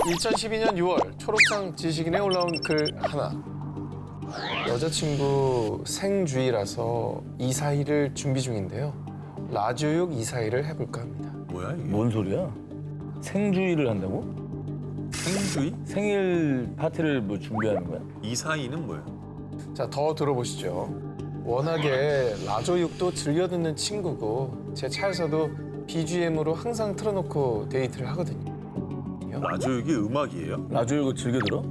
2012년 6월 초록창 지식인에 올라온 글 하나. 여자친구 생주의라서 이사일을 준비 중인데요. 라조육 이사일을 해볼까 합니다. 뭐야 이게? 뭔 소리야? 생주의를 한다고? 생주의? 생일 파티를 뭐 준비하는 거야? 이사이는 뭐야? 자, 더 들어보시죠. 워낙에 라조육도 즐겨 듣는 친구고 제 차에서도 BGM으로 항상 틀어놓고 데이트를 하거든요. 라조육이 음악이에요? 라조육을 즐겨 들어?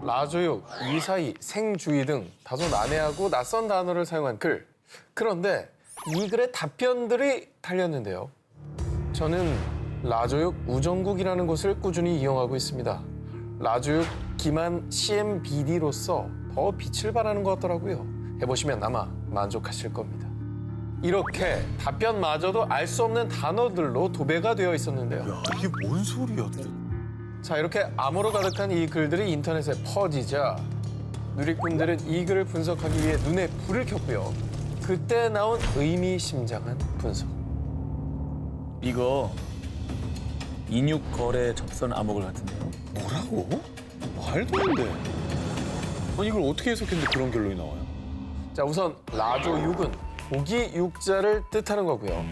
라조육, 이사이, 생주의 등 다소 난해하고 낯선 단어를 사용한 글. 그런데 이 글에 답변들이 달렸는데요. 저는 라조육 우정국이라는 곳을 꾸준히 이용하고 있습니다. 라조육 기만 CMBD로서 더 빛을 발하는 것 같더라고요. 해보시면 아마 만족하실 겁니다. 이렇게 답변마저도 알 수 없는 단어들로 도배가 되어 있었는데요. 야 이게 뭔 소리야? 자, 이렇게 암호로 가득한 이 글들이 인터넷에 퍼지자 누리꾼들은 이 글을 분석하기 위해 눈에 불을 켰고요. 그때 나온 의미심장한 분석. 이거 인육 거래 접선 암호글 같은데요? 뭐라고? 말도 안 돼. 아니 이걸 어떻게 해석했는데 그런 결론이 나와요? 자, 우선 라조육은 고기 육자를 뜻하는 거고요.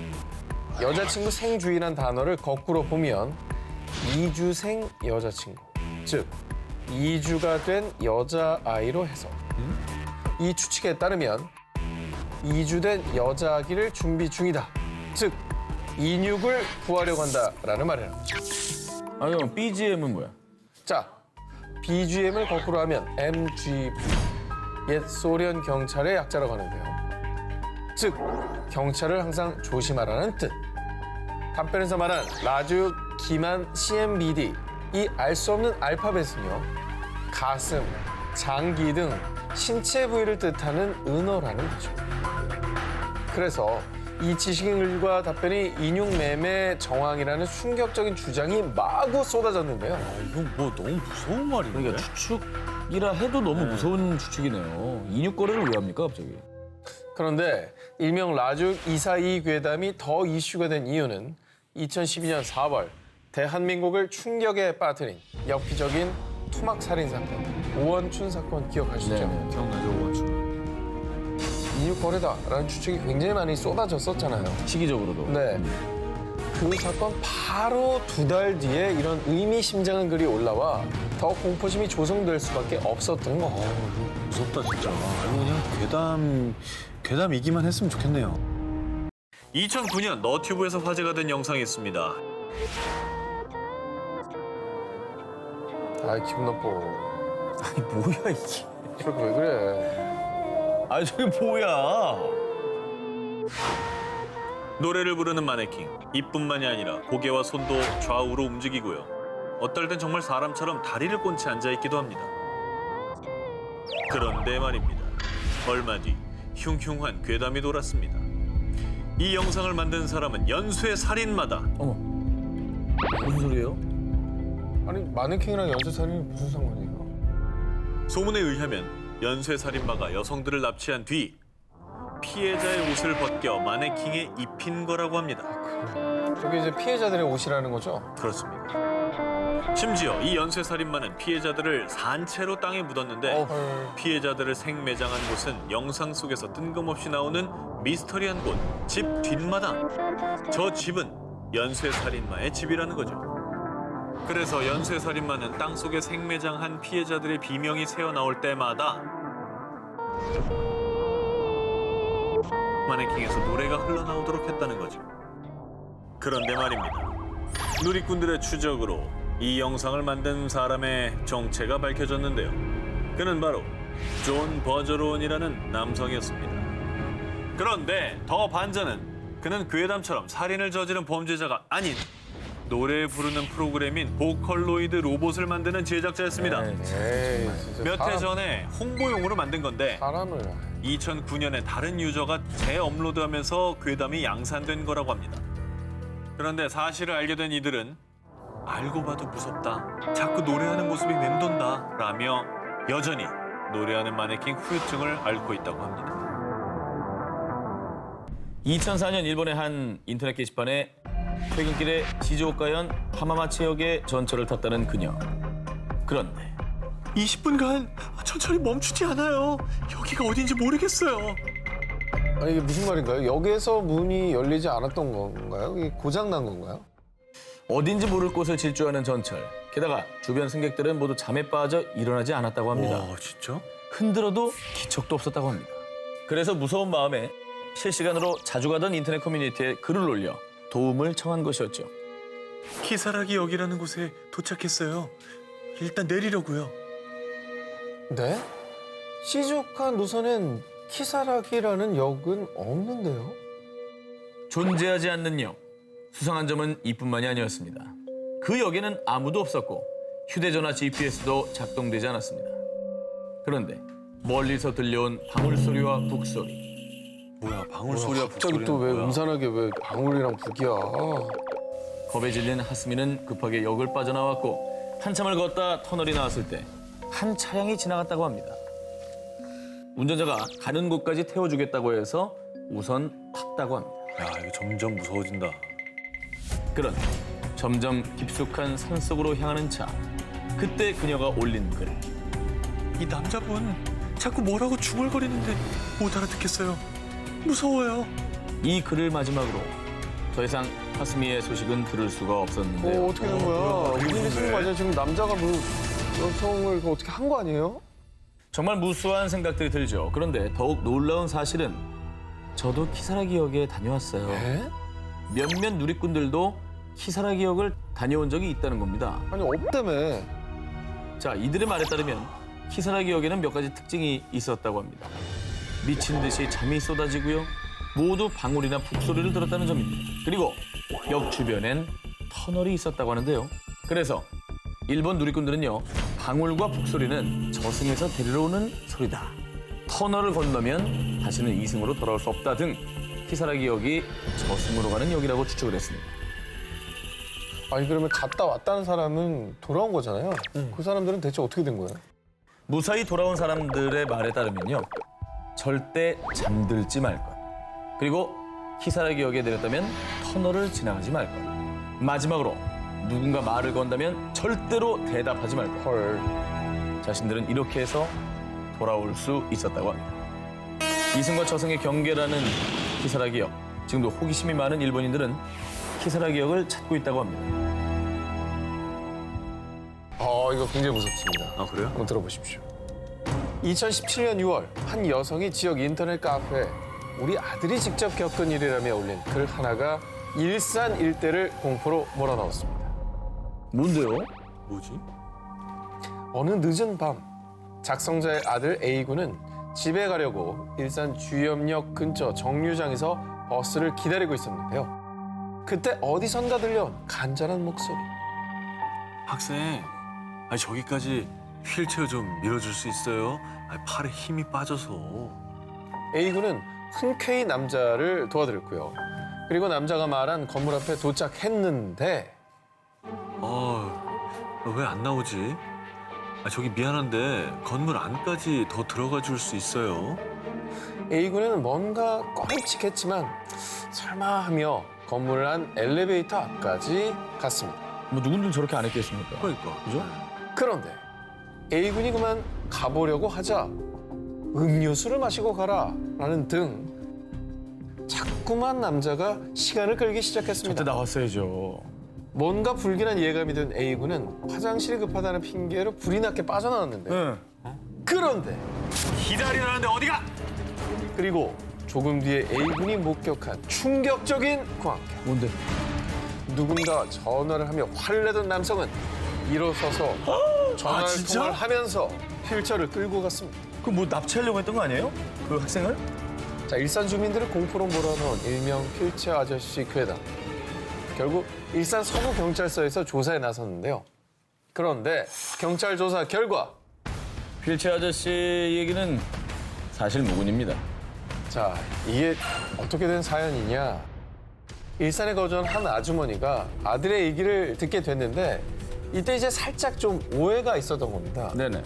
여자친구 생주의란 단어를 거꾸로 보면 이주생 여자친구, 즉 이주가 된 여자아이로 해석. 이 추측에 따르면 이주된 여자아기를 준비 중이다. 즉 인육을 구하려고 한다라는 말이에요. 아, 그럼 BGM은 뭐야? 자, BGM을 거꾸로 하면 MGB, 옛 소련 경찰의 약자라고 하는데요. 즉, 경찰을 항상 조심하라는 뜻. 답변에서 말한 라조육 기만 CMBD, 이 알 수 없는 알파벳은요, 가슴, 장기 등 신체 부위를 뜻하는 은어라는 거죠. 그래서 이 지식인글과 답변이 인육 매매 정황이라는 충격적인 주장이 마구 쏟아졌는데요. 이건 뭐 너무 무서운 말인데? 그러니까 추측이라 해도 너무 무서운 추측이네요. 인육 거래를 왜 합니까, 갑자기? 그런데 일명 라조육 이사이 괴담이 더 이슈가 된 이유는 2012년 4월 대한민국을 충격에 빠뜨린 엽기적인 토막 살인 사건, 오원춘 사건 기억하시죠? 네. 기억나죠, 오원춘? 인육 거래다라는 추측이 굉장히 많이 쏟아졌었잖아요. 시기적으로도. 네. 그 사건 바로 2달 뒤에 이런 의미심장한 글이 올라와 더 공포심이 조성될 수밖에 없었던 거. 이거 무섭다 진짜. 이거 그냥 괴담이기만 했으면 좋겠네요. 2009년 너튜브에서 화제가 된 영상이 있습니다. 아, 기분 나빠. 아니, 뭐야, 이게. 저렇게 왜 그래? 아니, 저게 뭐야? 노래를 부르는 마네킹. 입뿐만이 아니라 고개와 손도 좌우로 움직이고요. 어떨 땐 정말 사람처럼 다리를 꼰치 앉아있기도 합니다. 그런데 말입니다. 얼마 뒤 흉흉한 괴담이 돌았습니다. 이 영상을 만든 사람은 연쇄 살인마다. 어머. 무슨 소리예요? 아니, 마네킹이랑 연쇄살인이 무슨 상관이에요? 소문에 의하면 연쇄 살인마가 여성들을 납치한 뒤 피해자의 옷을 벗겨 마네킹에 입힌 거라고 합니다. 저게 이제 피해자들의 옷이라는 거죠? 그렇습니다. 심지어 이 연쇄 살인마는 피해자들을 산채로 땅에 묻었는데 피해자들을 생매장한 곳은 영상 속에서 뜬금없이 나오는 미스터리한 곳, 집 뒷마당. 저 집은 연쇄 살인마의 집이라는 거죠. 그래서 연쇄 살인마는 땅속에 생매장한 피해자들의 비명이 새어나올 때마다 마네킹에서 노래가 흘러나오도록 했다는 거죠. 그런데 말입니다. 누리꾼들의 추적으로 이 영상을 만든 사람의 정체가 밝혀졌는데요. 그는 바로 존 버저론이라는 남성이었습니다. 그런데 더 반전은 그는 괴담처럼 살인을 저지른 범죄자가 아닌 노래 부르는 프로그램인 보컬로이드 로봇을 만드는 제작자였습니다. 에이, 진짜 몇 해 전에 홍보용으로 만든 건데 사람을 2009년에 다른 유저가 재업로드하면서 괴담이 양산된 거라고 합니다. 그런데 사실을 알게 된 이들은 알고 봐도 무섭다, 자꾸 노래하는 모습이 맴돈다 라며 여전히 노래하는 마네킹 후유증을 앓고 있다고 합니다. 2004년 일본의 한 인터넷 게시판에 퇴근길에 시즈오카현 하마마치역에 전철을 탔다는 그녀. 그런데 20분간 천천히 멈추지 않아요. 여기가 어딘지 모르겠어요. 아니 이게 무슨 말인가요? 역에서 문이 열리지 않았던 건가요? 이게 고장 난 건가요? 어딘지 모를 곳을 질주하는 전철. 게다가 주변 승객들은 모두 잠에 빠져 일어나지 않았다고 합니다. 와, 진짜? 흔들어도 기척도 없었다고 합니다. 그래서 무서운 마음에 실시간으로 자주 가던 인터넷 커뮤니티에 글을 올려 도움을 청한 것이었죠. 키사라기 역이라는 곳에 도착했어요. 일단 내리려고요. 네? 시즈오카 노선엔 키사라기라는 역은 없는데요? 존재하지 않는 역. 수상한 점은 이뿐만이 아니었습니다. 그 역에는 아무도 없었고 휴대전화 GPS도 작동되지 않았습니다. 그런데 멀리서 들려온 방울 소리와 북 소리. 뭐야, 방울 소리야, 갑자기 또 왜 음산하게 왜 방울이랑 북이야? 겁에 질린 하스미는 급하게 역을 빠져나왔고 한참을 걷다 터널이 나왔을 때 한 차량이 지나갔다고 합니다. 운전자가 가는 곳까지 태워주겠다고 해서 우선 탔다고 합니다. 야, 이거 점점 무서워진다. 그런데 점점 깊숙한 산속으로 향하는 차. 그때 그녀가 올린 글. 이 남자분 자꾸 뭐라고 중얼거리는데 못 알아듣겠어요. 무서워요. 이 글을 마지막으로 더 이상 하스미의 소식은 들을 수가 없었는데요. 어떻게 된 거야? 무슨 일 있는 거 아니야? 지금 남자가 뭐 여성을 어떻게 한 거 아니에요? 정말 무수한 생각들이 들죠. 그런데 더욱 놀라운 사실은 저도 키사라기 역에 다녀왔어요. 에? 몇몇 누리꾼들도 키사라기 역을 다녀온 적이 있다는 겁니다. 아니 없다며. 자, 이들의 말에 따르면 키사라기 역에는 몇 가지 특징이 있었다고 합니다. 미친 듯이 잠이 쏟아지고요. 모두 방울이나 북소리를 들었다는 점입니다. 그리고 역 주변엔 터널이 있었다고 하는데요. 그래서 일본 누리꾼들은요. 방울과 북소리는 저승에서 데리러 오는 소리다. 터널을 건너면 다시는 이승으로 돌아올 수 없다 등 키사라기 역이 저승으로 가는 역이라고 추측을 했습니다. 아니 그러면 갔다 왔다는 사람은 돌아온 거잖아요. 그 사람들은 대체 어떻게 된 거예요? 무사히 돌아온 사람들의 말에 따르면요. 절대 잠들지 말 것. 그리고 키사라기 역에 내렸다면 터널을 지나가지 말 것. 마지막으로 누군가 말을 건다면 절대로 대답하지 말 것. 헐. 자신들은 이렇게 해서 돌아올 수 있었다고 합니다. 이승과 저승의 경계라는 키사라기 역. 지금도 호기심이 많은 일본인들은 키사라기 역을 찾고 있다고 합니다. 이거 굉장히 무섭습니다. 아, 그래요? 한번 들어보십시오. 2017년 6월 한 여성이 지역 인터넷 카페에 우리 아들이 직접 겪은 일이라며 올린 글 하나가 일산 일대를 공포로 몰아넣었습니다. 뭔데요? 뭐지? 어느 늦은 밤 작성자의 아들 A군은 집에 가려고 일산 주염역 근처 정류장에서 버스를 기다리고 있었는데요. 그때 어디선가 들려온 간절한 목소리. 학생, 아니 저기까지 휠체어 좀 밀어줄 수 있어요? 아니, 팔에 힘이 빠져서. A군은 흔쾌히 남자를 도와드렸고요. 그리고 남자가 말한 건물 앞에 도착했는데 왜 안 나오지? 저기 미안한데 건물 안까지 더 들어가 줄 수 있어요? A군은 뭔가 꺼림칙했지만 설마 하며 건물 안 엘리베이터 앞까지 갔습니다. 뭐 누군들 저렇게 안 했겠습니까? 그러니까. 그죠? 그런데 A군이 그만 가보려고 하자 음료수를 마시고 가라라는 등 자꾸만 남자가 시간을 끌기 시작했습니다. 그때 나왔어야죠. 뭔가 불길한 예감이 든 A군은 화장실이 급하다는 핑계로 불이 나게 빠져나왔는데 네. 그런데 기다리라는데 어디가? 그리고 조금 뒤에 A군이 목격한 충격적인 광경. 뭔데? 누군가 전화를 하며 화를 내던 남성은 일어서서 전화를 진짜? 통화를 하면서 휠체어를 끌고 갔습니다. 그 뭐 납치하려고 했던 거 아니에요? 그 학생을? 자, 일산 주민들을 공포로 몰아넣은 일명 휠체어 아저씨 괴담. 결국 일산 서부경찰서에서 조사에 나섰는데요. 그런데 경찰 조사 결과 휠체어 아저씨 얘기는 사실 무근입니다. 자, 이게 어떻게 된 사연이냐. 일산에 거주한 한 아주머니가 아들의 얘기를 듣게 됐는데 이때 이제 살짝 좀 오해가 있었던 겁니다. 네네.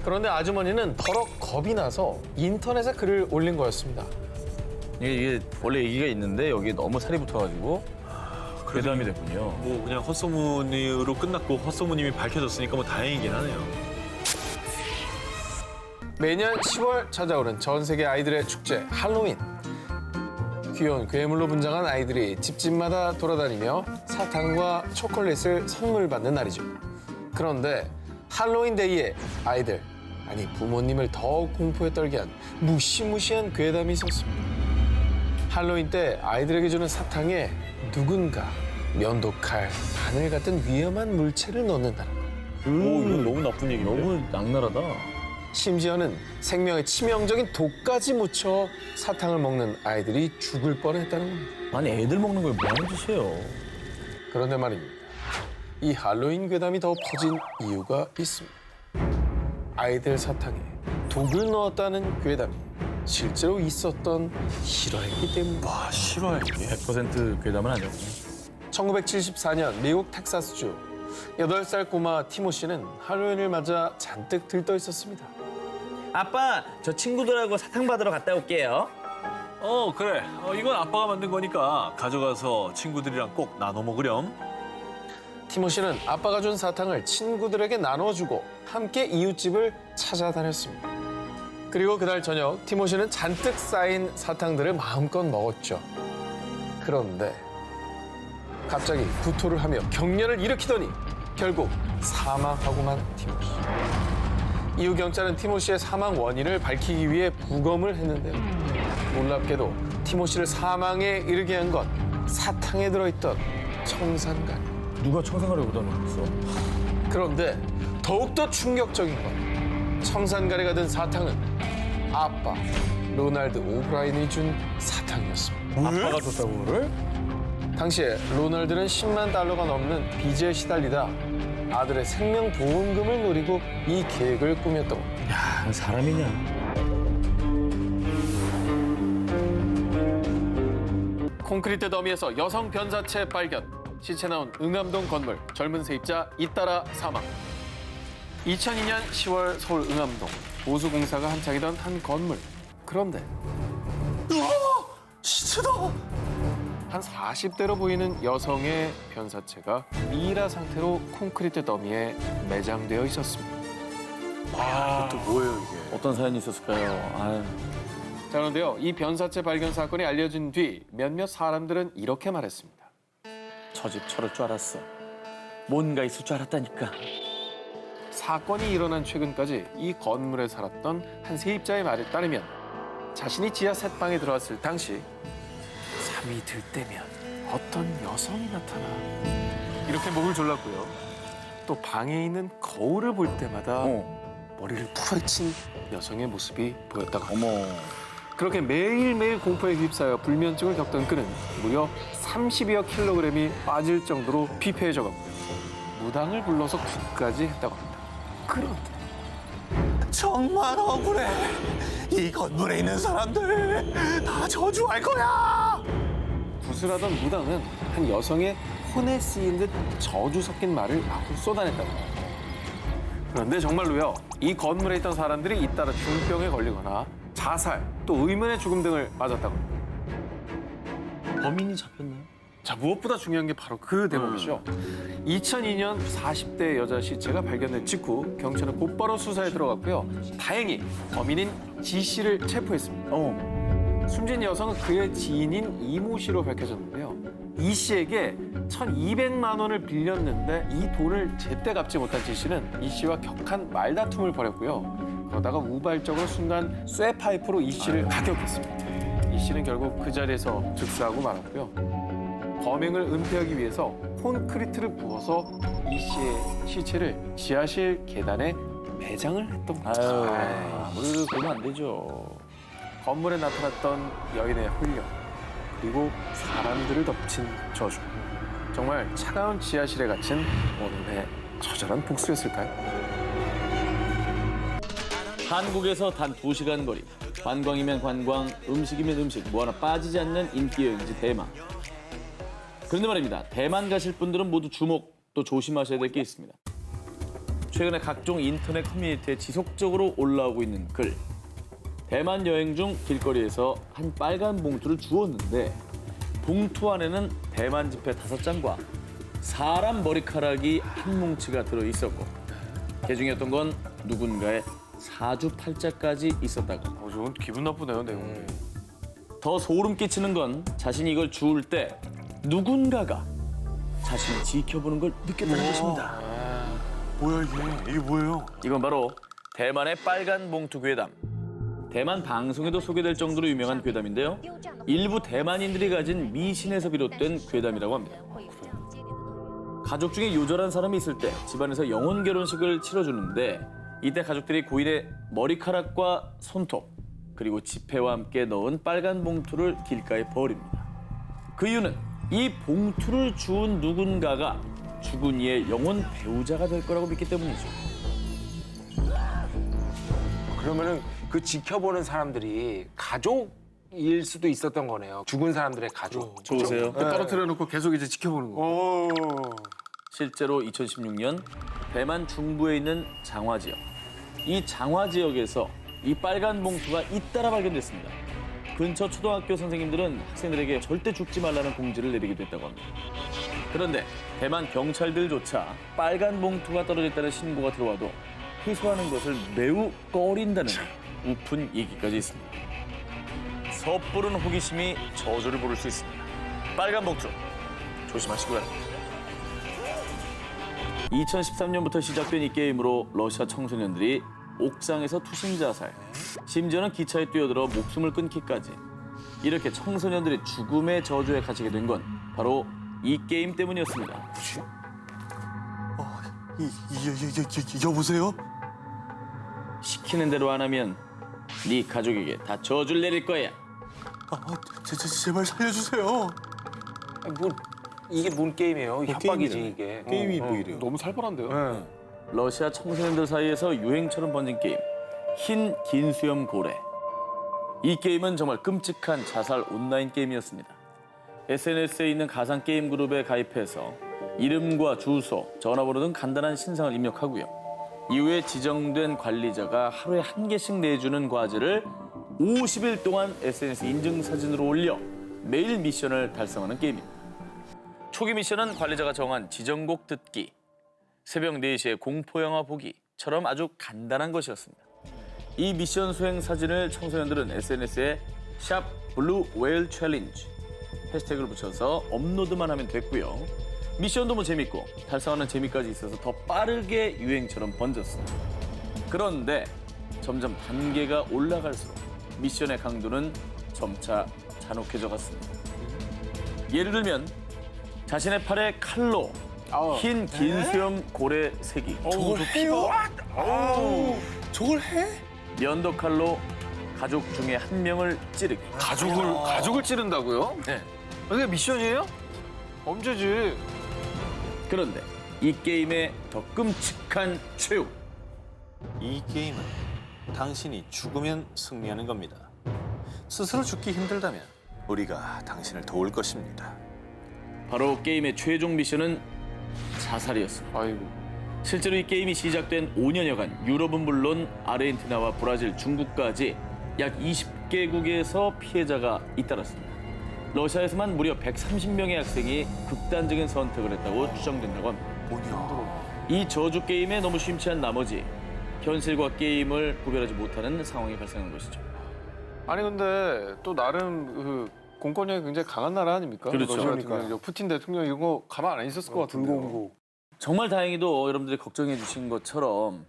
그런데 아주머니는 더러 겁이 나서 인터넷에 글을 올린 거였습니다. 이게 원래 얘기가 있는데 여기에 너무 살이 붙어가지고 괴담이 됐군요. 뭐 그냥 헛소문으로 끝났고 헛소문임이 밝혀졌으니까 뭐 다행이긴 하네요. 매년 10월 찾아오는 전 세계 아이들의 축제 할로윈. 귀여운 괴물로 분장한 아이들이 집집마다 돌아다니며 사탕과 초콜릿을 선물 받는 날이죠. 그런데 할로윈 데이에 아이들, 아니 부모님을 더욱 공포에 떨게 한 무시무시한 괴담이 있었습니다. 할로윈 때 아이들에게 주는 사탕에 누군가 면도칼, 바늘 같은 위험한 물체를 넣는다는 것. 오, 이건 너무 나쁜 얘기인데. 너무 악랄하다. 심지어는 생명에 치명적인 독까지 묻혀 사탕을 먹는 아이들이 죽을 뻔했다는 겁니다. 아니, 애들 먹는 걸 뭐 하는 짓이에요? 그런데 말입니다. 이 할로윈 괴담이 더 퍼진 이유가 있습니다. 아이들 사탕에 독을 넣었다는 괴담이 실제로 있었던 실화이기 때문입니다. 와, 실화야 이게. 100% 괴담은 아니었고. 1974년 미국 텍사스주 8살 꼬마 티모시는 할로윈을 맞아 잔뜩 들떠 있었습니다. 아빠, 저 친구들하고 사탕 받으러 갔다 올게요. 그래. 이건 아빠가 만든 거니까 가져가서 친구들이랑 꼭 나눠 먹으렴. 티모시는 아빠가 준 사탕을 친구들에게 나눠주고 함께 이웃집을 찾아다녔습니다. 그리고 그날 저녁 티모시는 잔뜩 쌓인 사탕들을 마음껏 먹었죠. 그런데 갑자기 구토를 하며 경련을 일으키더니 결국 사망하고만 티모시. 이후 경찰은 티모시의 사망 원인을 밝히기 위해 부검을 했는데요. 놀랍게도 티모시를 사망에 이르게 한 건 사탕에 들어있던 청산가리. 누가 청산가리를 여기다 넣었어? 그런데 더욱더 충격적인 건 청산가리가 든 사탕은 아빠 로날드 오브라인이 준 사탕이었습니다. 아빠가 줬다고 그거를? 당시에 로널드는 10만 달러가 넘는 빚에 시달리다 아들의 생명보험금을 노리고 이 계획을 꾸몄던 겁니다. 야, 사람이냐? 콘크리트 더미에서 여성 변사체 발견, 시체 나온 응암동 건물, 젊은 세입자 잇따라 사망. 2002년 10월 서울 응암동 보수공사가 한창이던 한 건물. 그런데 시체다. 한 40대로 보이는 여성의 변사체가 미라 상태로 콘크리트 더미에 매장되어 있었습니다. 또 뭐예요 이게? 어떤 사연이 있었을까요? 아유. 자, 그런데요, 이 변사체 발견 사건이 알려진 뒤 몇몇 사람들은 이렇게 말했습니다. 저 집 저럴 줄 알았어. 뭔가 있을 줄 알았다니까. 사건이 일어난 최근까지 이 건물에 살았던 한 세입자의 말에 따르면 자신이 지하 셋방에 들어왔을 당시 잠이 들 때면 어떤 여성이 나타나 이렇게 목을 졸랐고요. 또 방에 있는 거울을 볼 때마다 머리를 풀어친 여성의 모습이 보였다고 합니다. 어머. 그렇게 매일매일 공포에 휩싸여 불면증을 겪던 그는 무려 30여 킬로그램이 빠질 정도로 피폐해져갔고요. 무당을 불러서 굿까지 했다고 합니다. 그런데 정말 억울해. 이 건물에 있는 사람들 다 저주할 거야. 구슬하던 무당은 한 여성의 혼에 쓰인 듯 저주 섞인 말을 마구 쏟아냈다고 합니다. 그런데 정말로요, 이 건물에 있던 사람들이 잇따라 중병에 걸리거나 자살, 또 의문의 죽음 등을 맞았다고 합니다. 범인이 잡혔나요? 자, 무엇보다 중요한 게 바로 그 대목이죠. 2002년 40대 여자 시체가 발견된 직후 경찰은 곧바로 수사에 들어갔고요. 다행히 범인인 지 씨를 체포했습니다. 숨진 여성은 그의 지인인 이모 씨로 밝혀졌는데요. 이 씨에게 1,200만 원을 빌렸는데 이 돈을 제때 갚지 못한 지 씨는 이 씨와 격한 말다툼을 벌였고요. 그러다가 우발적으로 순간 쇠파이프로 이 씨를 가격했습니다. 이 씨는 결국 그 자리에서 즉사하고 말았고요. 범행을 은폐하기 위해서 콘크리트를 부어서 이 씨의 시체를 지하실 계단에 매장을 했던 거죠. 아유, 그러면 안 되죠. 건물에 나타났던 여인의 훈련, 그리고 사람들을 덮친 저주. 정말 차가운 지하실에 갇힌 오늘의 처절한 복수였을까요? 한국에서 단 2시간 거리. 관광이면 관광, 음식이면 음식, 뭐 하나 빠지지 않는 인기 여행지 대만. 그런데 말입니다. 대만 가실 분들은 모두 주목, 또 조심하셔야 될 게 있습니다. 최근에 각종 인터넷 커뮤니티에 지속적으로 올라오고 있는 글. 대만 여행 중 길거리에서 한 빨간 봉투를 주웠는데 봉투 안에는 대만 지폐 5장과 사람 머리카락이 한 뭉치가 들어 있었고 그 중에 어떤 건 누군가의 사주팔자까지 있었다고. 좀 기분 나쁘네요, 내용이. 더 소름 끼치는 건 자신이 이걸 주울 때 누군가가 자신을 지켜보는 걸 느꼈다는 것입니다. 뭐야 이게 뭐예요? 이건 바로 대만의 빨간 봉투 괴담. 대만 방송에도 소개될 정도로 유명한 괴담인데요. 일부 대만인들이 가진 미신에서 비롯된 괴담이라고 합니다. 가족 중에 요절한 사람이 있을 때 집안에서 영혼 결혼식을 치러주는데 이때 가족들이 고인의 머리카락과 손톱 그리고 지폐와 함께 넣은 빨간 봉투를 길가에 버립니다. 그 이유는 이 봉투를 주운 누군가가 죽은 이의 영혼 배우자가 될 거라고 믿기 때문이죠. 그러면은 그 지켜보는 사람들이 가족일 수도 있었던 거네요. 죽은 사람들의 가족. 좋으세요? 떨어뜨려 놓고 계속 이제 지켜보는 거. 실제로 2016년 대만 중부에 있는 장화 지역. 이 장화 지역에서 이 빨간 봉투가 잇따라 발견됐습니다. 근처 초등학교 선생님들은 학생들에게 절대 죽지 말라는 공지를 내리기도 했다고 합니다. 그런데 대만 경찰들조차 빨간 봉투가 떨어졌다는 신고가 들어와도 회수하는 것을 매우 꺼린다는 우픈 얘기까지 있습니다. 섣부른 호기심이 저주를 부를 수 있습니다. 빨간 봉투 조심하시고요. 2013년부터 시작된 이 게임으로 러시아 청소년들이 옥상에서 투신 자살, 심지어는 기차에 뛰어들어 목숨을 끊기까지 이렇게 청소년들이 죽음의 저주에 갇히게 된 건 바로 이 게임 때문이었습니다. 여보세요? 시키는 대로 안 하면 네 가족에게 다 저주를 내릴 거야. 제발 살려주세요. 이게 뭔 게임이에요? 협박이지 이게. 게임이 뭐 이래요? 너무 살벌한데요? 러시아 청소년들 사이에서 유행처럼 번진 게임 흰 긴 수염 고래. 이 게임은 정말 끔찍한 자살 온라인 게임이었습니다. SNS에 있는 가상 게임 그룹에 가입해서 이름과 주소, 전화번호 등 간단한 신상을 입력하고요. 이후에 지정된 관리자가 하루에 1개씩 내주는 과제를 50일 동안 SNS 인증 사진으로 올려 매일 미션을 달성하는 게임입니다. 초기 미션은 관리자가 정한 지정곡 듣기, 새벽 4시에 공포영화 보기처럼 아주 간단한 것이었습니다. 이 미션 수행 사진을 청소년들은 SNS에 샵 블루 웨일 챌린지 해시태그를 붙여서 업로드만 하면 됐고요. 미션도 너무 재밌고 달성하는 재미까지 있어서 더 빠르게 유행처럼 번졌습니다. 그런데 점점 단계가 올라갈수록 미션의 강도는 점차 잔혹해져 갔습니다. 예를 들면 자신의 팔에 칼로 흰 긴 수염 고래 새기, 저걸 해요? 저걸 해? 면도칼로 가족 중에 한 명을 찌르기. 가족을 찌른다고요? 네. 이게 미션이에요? 범죄지. 그런데 이 게임의 더 끔찍한 최후. 이 게임은 당신이 죽으면 승리하는 겁니다. 스스로 죽기 힘들다면 우리가 당신을 도울 것입니다. 바로 게임의 최종 미션은 자살이었습니다. 아이고. 실제로 이 게임이 시작된 5년여간 유럽은 물론 아르헨티나와 브라질, 중국까지 약 20개국에서 피해자가 잇따랐습니다. 러시아에서만 무려 130명의 학생이 극단적인 선택을 했다고 추정된다고 합니다. 이 저주 게임에 너무 심취한 나머지 현실과 게임을 구별하지 못하는 상황이 발생한 것이죠. 아니 근데 또 나름 그 공권력이 굉장히 강한 나라 아닙니까? 그렇죠. 러시아 같은 경우는 푸틴 대통령 이거 가만 안 있었을 것 같은데요. 정말 다행히도 여러분들이 걱정해 주신 것처럼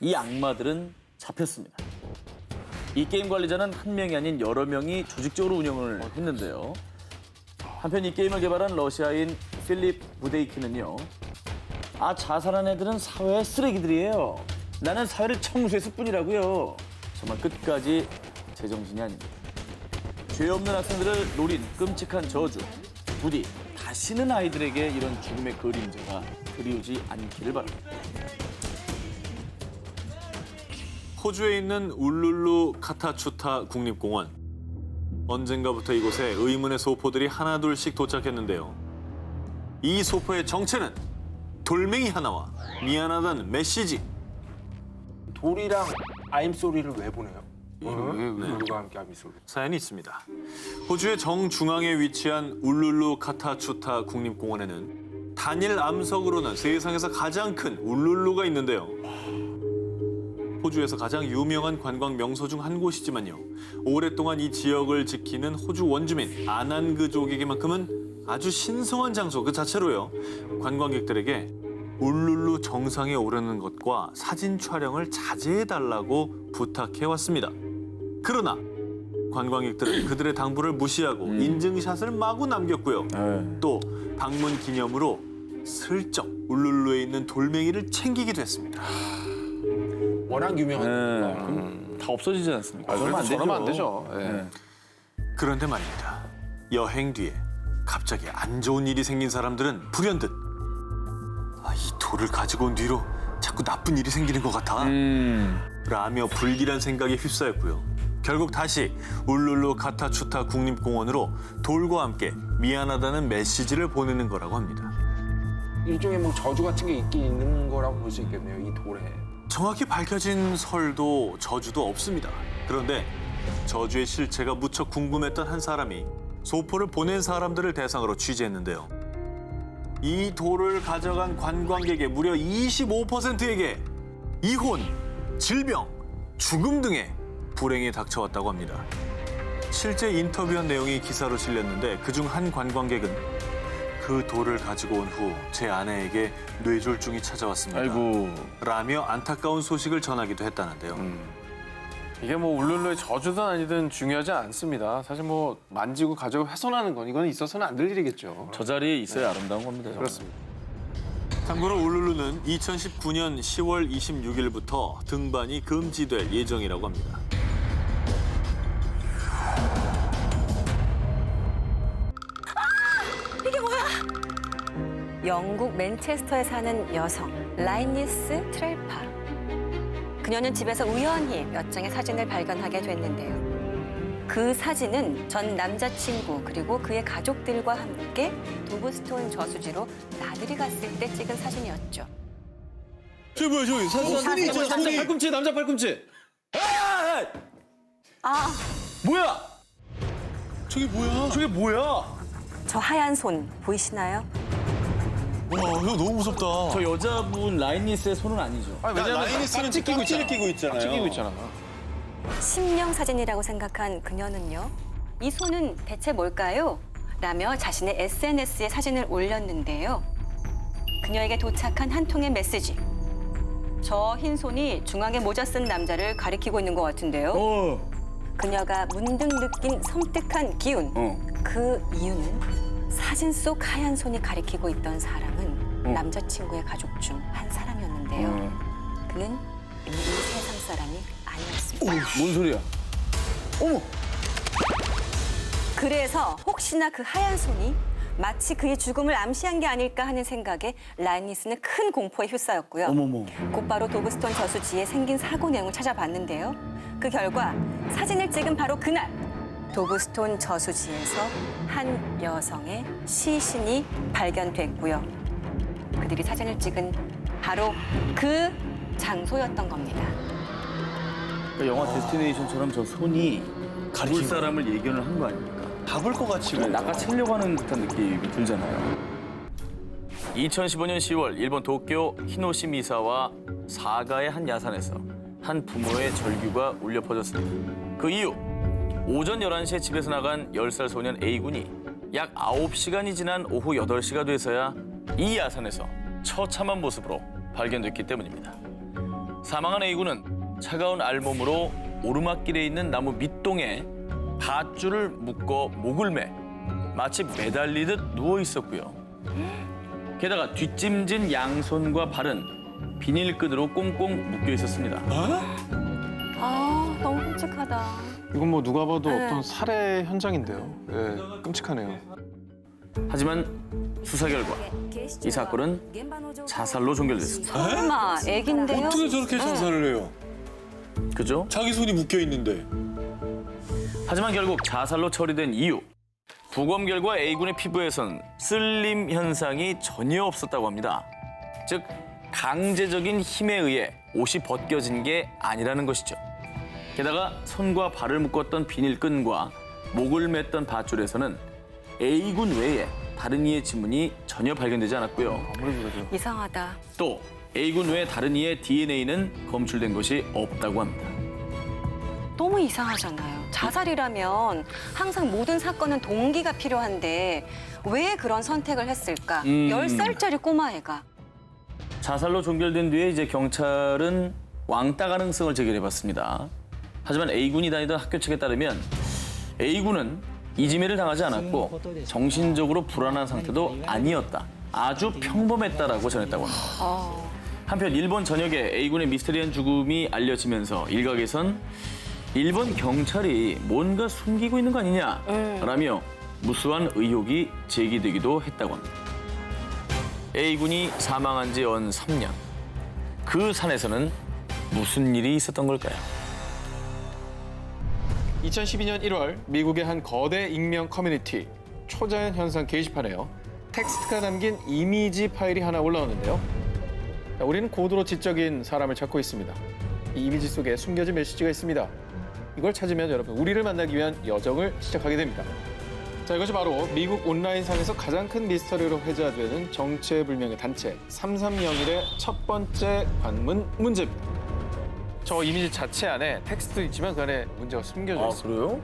이 악마들은 잡혔습니다. 이 게임 관리자는 한 명이 아닌 여러 명이 조직적으로 운영을 했는데요. 한편 이 게임을 개발한 러시아인 필립 부데이키는요. 자살한 애들은 사회의 쓰레기들이에요. 나는 사회를 청소했을 뿐이라고요. 정말 끝까지 제정신이 아닙니다. 죄 없는 학생들을 노린 끔찍한 저주. 부디 다시는 아이들에게 이런 죽음의 그림자가 그리우지 않기를 바랍니다. 호주에 있는 울룰루 카타추타 국립공원. 언젠가부터 이곳에 의문의 소포들이 하나둘씩 도착했는데요. 이 소포의 정체는 돌멩이 하나와 미안하다는 메시지. 돌이랑 I'm sorry를 왜 보내요? 울룰루가 함께한 미술. 사연이 있습니다. 호주의 정중앙에 위치한 울룰루 카타추타 국립공원에는 단일 암석으로는 세상에서 가장 큰 울룰루가 있는데요. 호주에서 가장 유명한 관광 명소 중 한 곳이지만요. 오랫동안 이 지역을 지키는 호주 원주민 아난그족에게만큼은 아주 신성한 장소 그 자체로요. 관광객들에게 울룰루 정상에 오르는 것과 사진 촬영을 자제해달라고 부탁해왔습니다. 그러나 관광객들은 그들의 당부를 무시하고 인증샷을 마구 남겼고요. 또 방문 기념으로 슬쩍 울룰루에 있는 돌멩이를 챙기기도 했습니다. 워낙 유명한. 그럼 다 없어지지 않습니까? 저러면 안 되죠. 예. 그런데 말입니다. 여행 뒤에 갑자기 안 좋은 일이 생긴 사람들은 불현듯 이 돌을 가지고 온 뒤로 자꾸 나쁜 일이 생기는 것 같아 라며 불길한 생각에 휩싸였고요. 결국 다시 울룰루 카타추타 국립공원으로 돌과 함께 미안하다는 메시지를 보내는 거라고 합니다. 일종의 뭐 저주 같은 게 있긴 있는 거라고 볼 수 있겠네요. 이 돌에. 정확히 밝혀진 설도 저주도 없습니다. 그런데 저주의 실체가 무척 궁금했던 한 사람이 소포를 보낸 사람들을 대상으로 취재했는데요. 이 돌을 가져간 관광객의 무려 25%에게 이혼, 질병, 죽음 등의 불행이 닥쳐왔다고 합니다. 실제 인터뷰한 내용이 기사로 실렸는데 그중 한 관광객은 그 돌을 가지고 온 후 제 아내에게 뇌졸중이 찾아왔습니다. 아이고. 라며 안타까운 소식을 전하기도 했다는데요. 이게 뭐 울룰루의 저주든 아니든 중요하지 않습니다. 사실 뭐 만지고 가지고 훼손하는 건 이건 있어서는 안 될 일이겠죠. 저 자리에 있어야 아름다운 겁니다. 저는. 그렇습니다. 참고로 울룰루는 2019년 10월 26일부터 등반이 금지될 예정이라고 합니다. 영국 맨체스터에 사는 여성 라이니스 트렐파. 그녀는 집에서 우연히 몇 장의 사진을 발견하게 됐는데요. 그 사진은 전 남자친구 그리고 그의 가족들과 함께 도브스톤 저수지로 나들이 갔을 때 찍은 사진이었죠. 저기 뭐야 저기 손이 있잖아 손이. 팔꿈치 남자 팔꿈치. 아, 뭐야? 저게 뭐야? 저게 뭐야? 저 하얀 손 보이시나요? 와, 형 너무 무섭다. 저 여자분 라이니스의 손은 아니죠. 라이니스는 깍지를 끼고 있잖아요. 깍지 끼고 있잖아. 심령 사진이라고 생각한 그녀는요. 이 손은 대체 뭘까요? 라며 자신의 SNS에 사진을 올렸는데요. 그녀에게 도착한 한 통의 메시지. 저 흰 손이 중앙에 모자 쓴 남자를 가리키고 있는 것 같은데요. 그녀가 문득 느낀 섬뜩한 기운. 그 이유는 사진 속 하얀 손이 가리키고 있던 사람은 남자친구의 가족 중 한 사람이었는데요. 그는 이 세상 사람이 아니었습니다. 뭔 소리야? 어머. 그래서 혹시나 그 하얀 손이 마치 그의 죽음을 암시한 게 아닐까 하는 생각에 라이니스는 큰 공포에 휩싸였고요. 어머머. 곧바로 도브스톤 저수지에 생긴 사고 내용을 찾아봤는데요. 그 결과 사진을 찍은 바로 그날 도브스톤 저수지에서 한 여성의 시신이 발견됐고요. 그들이 사진을 찍은 바로 그 장소였던 겁니다. 그러니까 영화 데스티네이션처럼 저 손이 가볼 사람을 예견을 한 거 아닙니까? 잡을 것 같이. 낚아채려고 하는 듯한 느낌이 들잖아요. 2015년 10월 일본 도쿄 히노시미사와 사가의 한 야산에서 한 부모의 절규가 울려 퍼졌습니다. 그 이후 오전 11시에 집에서 나간 10살 소년 A군이 약 9시간이 지난 오후 8시가 돼서야 이 야산에서 처참한 모습으로 발견됐기 때문입니다. 사망한 A군은 차가운 알몸으로 오르막길에 있는 나무 밑동에 밧줄을 묶어 목을 매 마치 매달리듯 누워 있었고요. 게다가 뒷짐진 양손과 발은 비닐끈으로 꽁꽁 묶여 있었습니다. 아, 너무 끔찍하다. 이건 뭐 누가 봐도 네. 어떤 살해 현장인데요. 예, 끔찍하네요. 하지만 수사 결과 이 사건은 자살로 종결됐습니다. 설마 애긴데요? 어떻게 저렇게 자살을 해요? 그죠? 자기 손이 묶여 있는데. 하지만 결국 자살로 처리된 이유. 부검 결과 A군의 피부에선 쓸림 현상이 전혀 없었다고 합니다. 즉 강제적인 힘에 의해 옷이 벗겨진 게 아니라는 것이죠. 게다가 손과 발을 묶었던 비닐끈과 목을 맸던 밧줄에서는 A군 외에 다른 이의 지문이 전혀 발견되지 않았고요. 이상하다. 또 A군 외에 다른 이의 DNA는 검출된 것이 없다고 합니다. 너무 이상하잖아요. 자살이라면 항상 모든 사건은 동기가 필요한데 왜 그런 선택을 했을까? 10살짜리 꼬마애가. 자살로 종결된 뒤에 이제 경찰은 왕따 가능성을 제기해봤습니다. 하지만 A군이 다니던 학교 측에 따르면 A군은 이지매를 당하지 않았고 정신적으로 불안한 상태도 아니었다. 아주 평범했다라고 전했다고 합니다. 한편 일본 전역에 A군의 미스테리한 죽음이 알려지면서 일각에선 일본 경찰이 뭔가 숨기고 있는 거 아니냐라며 무수한 의혹이 제기되기도 했다고 합니다. A군이 사망한 지 연 3년. 그 산에서는 무슨 일이 있었던 걸까요? 2012년 1월 미국의 한 거대 익명 커뮤니티 초자연 현상 게시판에요. 텍스트가 담긴 이미지 파일이 하나 올라오는데요. 자, 우리는 고도로 지적인 사람을 찾고 있습니다. 이 이미지 속에 숨겨진 메시지가 있습니다. 이걸 찾으면 여러분 우리를 만나기 위한 여정을 시작하게 됩니다. 자, 이것이 바로 미국 온라인상에서 가장 큰 미스터리로 회자되는 정체불명의 단체 3301의 첫 번째 관문 문제입니다. 저 이미지 자체 안에 텍스트도 있지만 그 안에 문제가 숨겨져 있습니다. 그래요?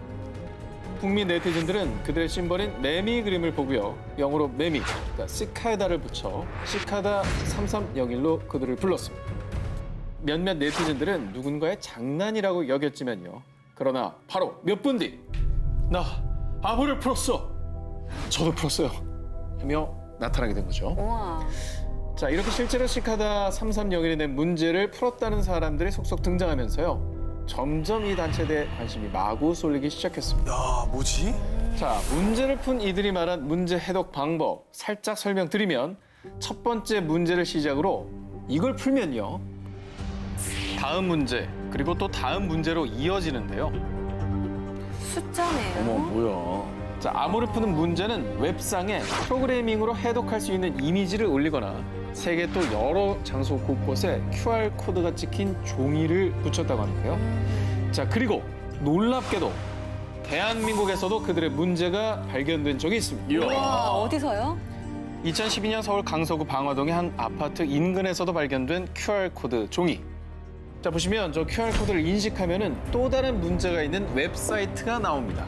북미 네티즌들은 그들의 심벌인 매미 그림을 보고요. 영어로 매미, 그러니까 시카다를 붙여 시카다 3301로 그들을 불렀습니다. 몇몇 네티즌들은 누군가의 장난이라고 여겼지만요. 그러나 바로 몇 분 뒤 나 암호를 풀었어. 저도 풀었어요. 하며 나타나게 된 거죠. 우와. 자, 이렇게 실제로 시카다 3301이 낸 문제를 풀었다는 사람들이 속속 등장하면서요. 점점 이 단체에 대해 관심이 마구 쏠리기 시작했습니다. 야, 뭐지? 자, 문제를 푼 이들이 말한 문제 해독 방법 살짝 설명드리면 첫 번째 문제를 시작으로 이걸 풀면요. 다음 문제, 그리고 또 다음 문제로 이어지는데요. 숫자네요. 어머, 뭐야. 자, 암호를 푸는 문제는 웹상에 프로그래밍으로 해독할 수 있는 이미지를 올리거나 세계 또 여러 장소 곳곳에 QR코드가 찍힌 종이를 붙였다고 하는데요. 자, 그리고 놀랍게도 대한민국에서도 그들의 문제가 발견된 적이 있습니다. 우와, 어디서요? 2012년 서울 강서구 방화동의 한 아파트 인근에서도 발견된 QR코드 종이. 자, 보시면 저 QR코드를 인식하면은 또 다른 문제가 있는 웹사이트가 나옵니다.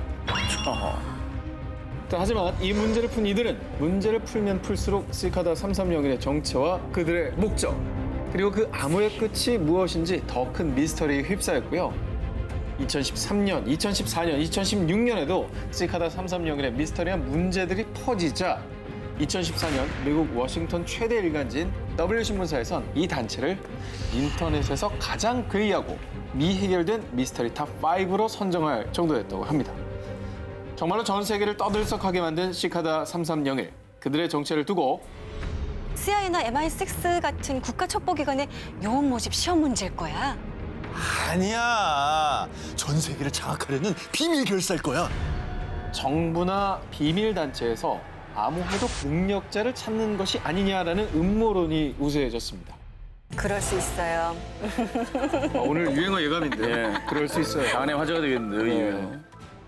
자, 하지만 이 문제를 푼 이들은 문제를 풀면 풀수록 시카다 3301의 정체와 그들의 목적, 그리고 그 암호의 끝이 무엇인지 더 큰 미스터리에 휩싸였고요. 2013년, 2014년, 2016년에도 시카다 3301의 미스터리한 문제들이 퍼지자 2014년 미국 워싱턴 최대 일간지인 W신문사에선 이 단체를 인터넷에서 가장 괴이하고 미해결된 미스터리 탑5로 선정할 정도였다고 합니다. 정말로 전 세계를 떠들썩하게 만든 시카다 3301. 그들의 정체를 두고 CIA나 MI6 같은 국가 첩보기관의 요원 모집 시험 문제일 거야. 아니야. 전 세계를 장악하려는 비밀 결사일 거야. 정부나 비밀단체에서 암호 해독 능력자를 찾는 것이 아니냐라는 음모론이 우세해졌습니다. 그럴 수 있어요. 오늘 유행어 예감인데 예. 그럴 수 있어요. 장안의 화제가 되겠는데요, 이 네. 유행어.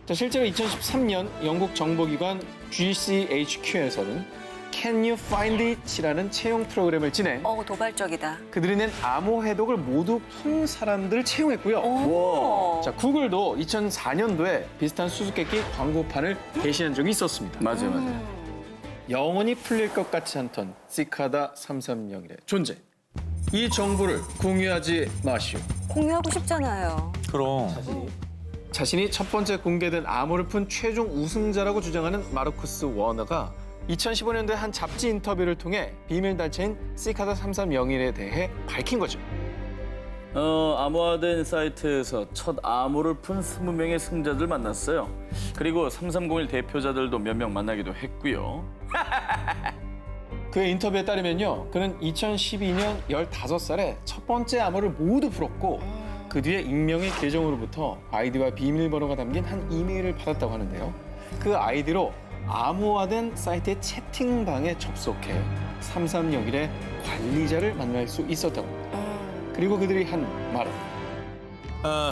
자, 실제로 2013년 영국 정보기관 GCHQ에서는 Can You Find It이라는 채용 프로그램을 진행. 도발적이다. 그들이 낸 암호 해독을 모두 푼 사람들을 채용했고요. 오. 자, 구글도 2004년도에 비슷한 수수께끼 광고판을 게시한 적이 있었습니다. 맞아요, 맞아요. 영원히 풀릴 것 같지 않던 시카다 3301의 존재. 이 정보를 공유하지 마시오. 공유하고 싶잖아요. 그럼. 자신이 첫 번째 공개된 암호를 푼 최종 우승자라고 주장하는 마르쿠스 워너가 2015년도에 한 잡지 인터뷰를 통해 비밀단체인 시카다 3301에 대해 밝힌 거죠. 암호화된 사이트에서 첫 암호를 푼 20명의 승자들 만났어요. 그리고 3301 대표자들도 몇 명 만나기도 했고요. 그의 인터뷰에 따르면요. 그는 2012년 15살에 첫 번째 암호를 모두 풀었고 그 뒤에 익명의 계정으로부터 아이디와 비밀번호가 담긴 한 이메일을 받았다고 하는데요. 그 아이디로 암호화된 사이트의 채팅방에 접속해 3301의 관리자를 만날 수 있었다고 합니다. 그리고 그들이 한 말은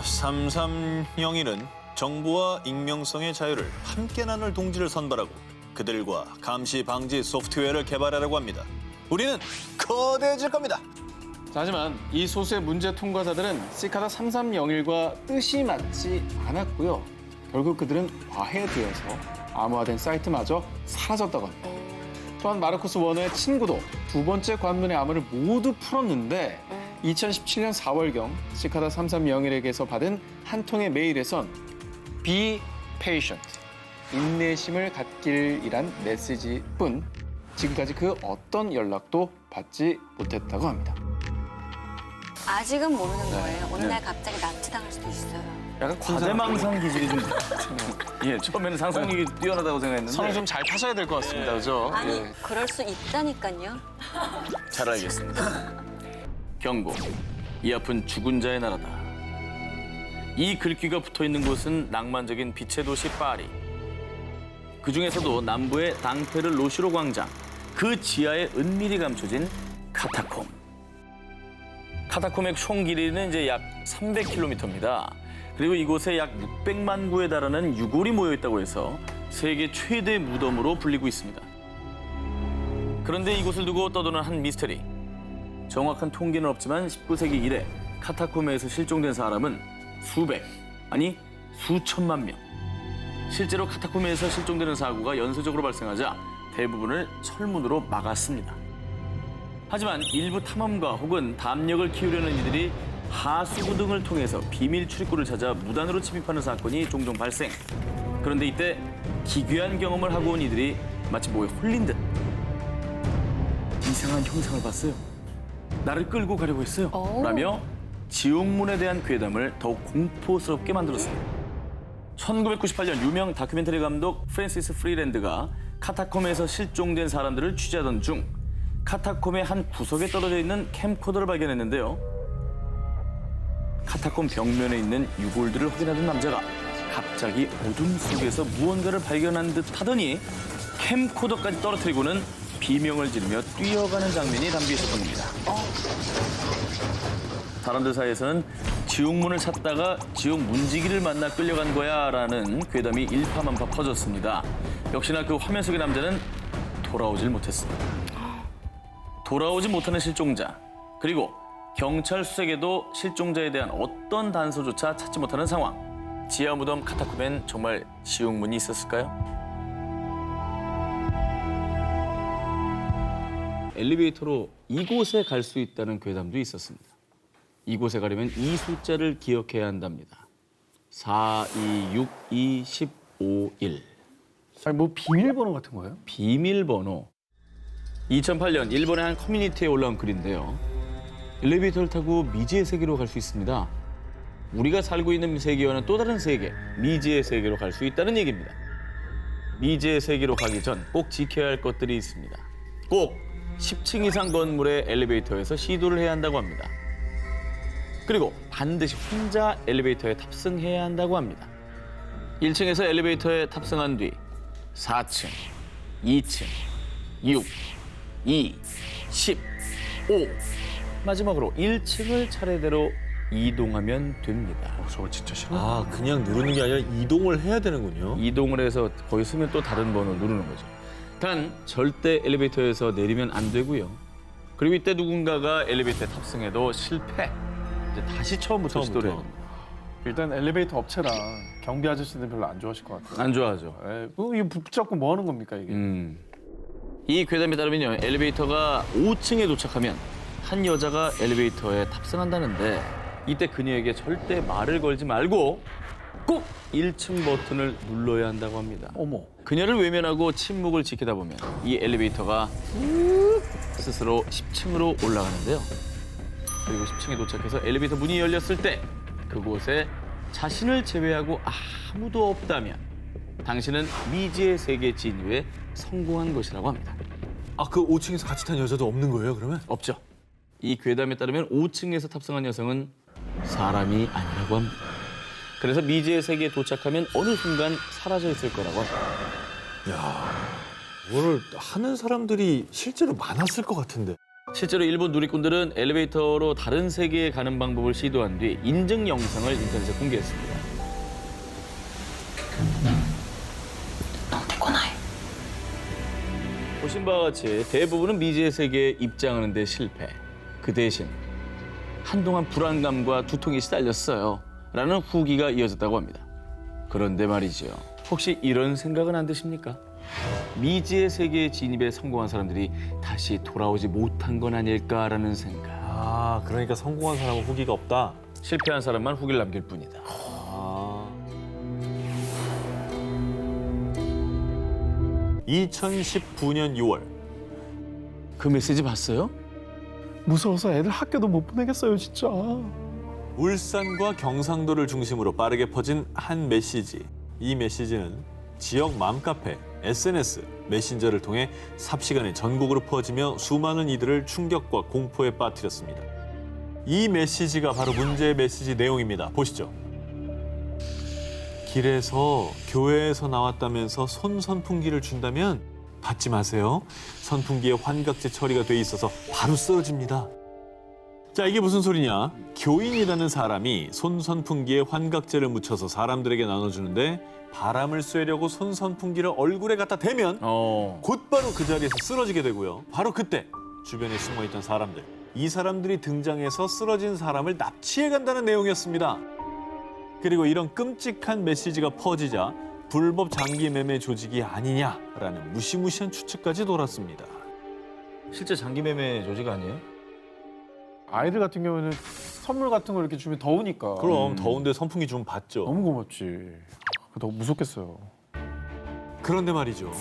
3301은 정보와 익명성의 자유를 함께 나눌 동지를 선발하고 그들과 감시 방지 소프트웨어를 개발하려고 합니다. 우리는 거대해질 겁니다. 자, 하지만 이 소수의 문제 통과자들은 시카다 3301과 뜻이 맞지 않았고요. 결국 그들은 과해되어서 암호화된 사이트마저 사라졌다고 합니다. 또한 마르코스 워너의 친구도 두 번째 관문의 암호를 모두 풀었는데 2017년 4월경 시카다 3301에게서 받은 한 통의 메일에선 Be patient, 인내심을 갖길이란 메시지뿐 지금까지 그 어떤 연락도 받지 못했다고 합니다. 아직은 모르는 거예요. 어느 날 갑자기 납치당할 수도 있어요. 약간 과대망상 기질이 좀 예, 처음에는 상상력이 뛰어나다고 생각했는데 선을 좀 잘 타셔야 될 것 같습니다. 그죠? 아니, 예. 그럴 수 있다니까요. 잘 알겠습니다. 경고. 이 앞은 죽은 자의 나라다. 이 글귀가 붙어 있는 곳은 낭만적인 빛의 도시 파리. 그 중에서도 남부의 당페르 로시로 광장, 그 지하에 은밀히 감춰진 카타콤. 카타콤의 총 길이는 이제 약 300km입니다. 그리고 이곳에 약 600만 구에 달하는 유골이 모여 있다고 해서 세계 최대 무덤으로 불리고 있습니다. 그런데 이곳을 두고 떠도는 한 미스터리. 정확한 통계는 없지만 19세기 이래 카타콤에서 실종된 사람은 수백, 아니 수천만 명. 실제로 카타콤에서 실종되는 사고가 연쇄적으로 발생하자 대부분을 철문으로 막았습니다. 하지만 일부 탐험가 혹은 담력을 키우려는 이들이 하수구 등을 통해서 비밀 출입구를 찾아 무단으로 침입하는 사건이 종종 발생. 그런데 이때 기괴한 경험을 하고 온 이들이 마치 뭐에 홀린 듯 이상한 형상을 봤어요. 나를 끌고 가려고 했어요. 라며 지옥문에 대한 괴담을 더욱 공포스럽게 만들었습니다. 1998년 유명 다큐멘터리 감독 프랜시스 프리랜드가 카타콤에서 실종된 사람들을 취재하던 중 카타콤의 한 구석에 떨어져 있는 캠코더를 발견했는데요. 카타콤 벽면에 있는 유골들을 확인하던 남자가 갑자기 어둠 속에서 무언가를 발견한 듯 하더니 캠코더까지 떨어뜨리고는 비명을 지르며 뛰어가는 장면이 담겨 있었던 겁니다. 사람들 사이에서는 지옥문을 찾다가 지옥 문지기를 만나 끌려간 거야 라는 괴담이 일파만파 퍼졌습니다. 역시나 그 화면 속의 남자는 돌아오질 못했습니다. 돌아오지 못하는 실종자, 그리고 경찰 수색에도 실종자에 대한 어떤 단서조차 찾지 못하는 상황. 지하 무덤 카타콤엔 정말 지옥문이 있었을까요? 엘리베이터로 이곳에 갈 수 있다는 괴담도 있었습니다. 이곳에 가려면 이 숫자를 기억해야 한답니다. 4262151. 아니, 뭐 비밀번호 같은 거예요? 비밀번호. 2008년 일본의 한 커뮤니티에 올라온 글인데요. 엘리베이터를 타고 미지의 세계로 갈 수 있습니다. 우리가 살고 있는 세계와는 또 다른 세계, 미지의 세계로 갈 수 있다는 얘기입니다. 미지의 세계로 가기 전 꼭 지켜야 할 것들이 있습니다. 꼭 10층 이상 건물의 엘리베이터에서 시도를 해야 한다고 합니다. 그리고 반드시 혼자 엘리베이터에 탑승해야 한다고 합니다. 1층에서 엘리베이터에 탑승한 뒤 4층, 2층, 6, 2, 10, 5 마지막으로 1층을 차례대로 이동하면 됩니다. 저거 진짜 싫어. 아, 그냥 누르는 게 아니라 이동을 해야 되는군요. 이동을 해서 거기 쓰면 또 다른 번호 누르는 거죠. 단 절대 엘리베이터에서 내리면 안 되고요. 그리고 이때 누군가가 엘리베이터에 탑승해도 실패. 이제 다시 처음부터 시도를 해야 됩니다. 일단 엘리베이터 업체랑 경비 아저씨들 별로 안 좋아하실 것 같아요. 안 좋아하죠. 이거 붙잡고 뭐 하는 겁니까 이게? 이 괴담에 따르면요, 엘리베이터가 5층에 도착하면 한 여자가 엘리베이터에 탑승한다는데 이때 그녀에게 절대 말을 걸지 말고 꼭 1층 버튼을 눌러야 한다고 합니다. 어머. 그녀를 외면하고 침묵을 지키다 보면 이 엘리베이터가 스스로 10층으로 올라가는데요. 그리고 10층에 도착해서 엘리베이터 문이 열렸을 때 그곳에 자신을 제외하고 아무도 없다면 당신은 미지의 세계 진유에 성공한 것이라고 합니다. 아, 그 5층에서 같이 탄 여자도 없는 거예요, 그러면? 없죠. 이 괴담에 따르면 5층에서 탑승한 여성은 사람이 아니라고 합니다. 그래서 미지의 세계에 도착하면 어느 순간 사라져 있을 거라고 합니다. 이거를 하는 사람들이 실제로 많았을 것 같은데. 실제로 일본 누리꾼들은 엘리베이터로 다른 세계에 가는 방법을 시도한 뒤 인증 영상을 인터넷에 공개했습니다. 보신 바와 같이 대부분은 미지의 세계에 입장하는 데 실패. 그 대신 한동안 불안감과 두통이 시달렸어요. 라는 후기가 이어졌다고 합니다. 그런데 말이죠. 혹시 이런 생각은 안 드십니까? 미지의 세계에 진입에 성공한 사람들이 다시 돌아오지 못한 건 아닐까라는 생각. 아, 그러니까 성공한 사람은 후기가 없다. 실패한 사람만 후기를 남길 뿐이다. 아. 2019년 6월 그 메시지 봤어요? 무서워서 애들 학교도 못 보내겠어요, 진짜. 울산과 경상도를 중심으로 빠르게 퍼진 한 메시지. 이 메시지는 지역 맘카페, SNS, 메신저를 통해 삽시간에 전국으로 퍼지며 수많은 이들을 충격과 공포에 빠뜨렸습니다. 이 메시지가 바로 문제의 메시지 내용입니다. 보시죠. 길에서 교회에서 나왔다면서 선풍기를 준다면 받지 마세요. 선풍기에 환각제 처리가 돼 있어서 바로 쓰러집니다. 자, 이게 무슨 소리냐? 교인이라는 사람이 선풍기에 환각제를 묻혀서 사람들에게 나눠주는데 바람을 쐬려고 선풍기를 얼굴에 갖다 대면 곧바로 그 자리에서 쓰러지게 되고요. 바로 그때 주변에 숨어있던 사람들, 이 사람들이 등장해서 쓰러진 사람을 납치해 간다는 내용이었습니다. 그리고 이런 끔찍한 메시지가 퍼지자 불법 장기 매매 조직이 아니냐라는 무시무시한 추측까지 돌았습니다. 실제 장기 매매 조직 아니에요? 아이들 같은 경우에는 선물 같은 거 이렇게 주면 더우니까. 그럼 더운데 선풍기 좀 받죠. 너무 고맙지. 더 무섭겠어요. 그런데 말이죠.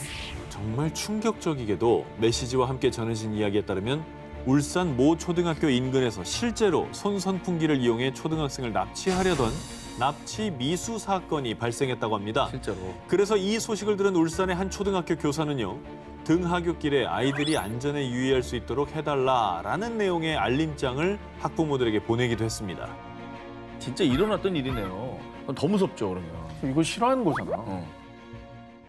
정말 충격적이게도 메시지와 함께 전해진 이야기에 따르면 울산 모 초등학교 인근에서 실제로 선풍기를 이용해 초등학생을 납치하려던 납치 미수 사건이 발생했다고 합니다. 실제로. 그래서 이 소식을 들은 울산의 한 초등학교 교사는요. 등하굣길에 아이들이 안전에 유의할 수 있도록 해달라라는 내용의 알림장을 학부모들에게 보내기도 했습니다. 진짜 일어났던 일이네요. 더 무섭죠, 그러면. 이거 싫어하는 거잖아.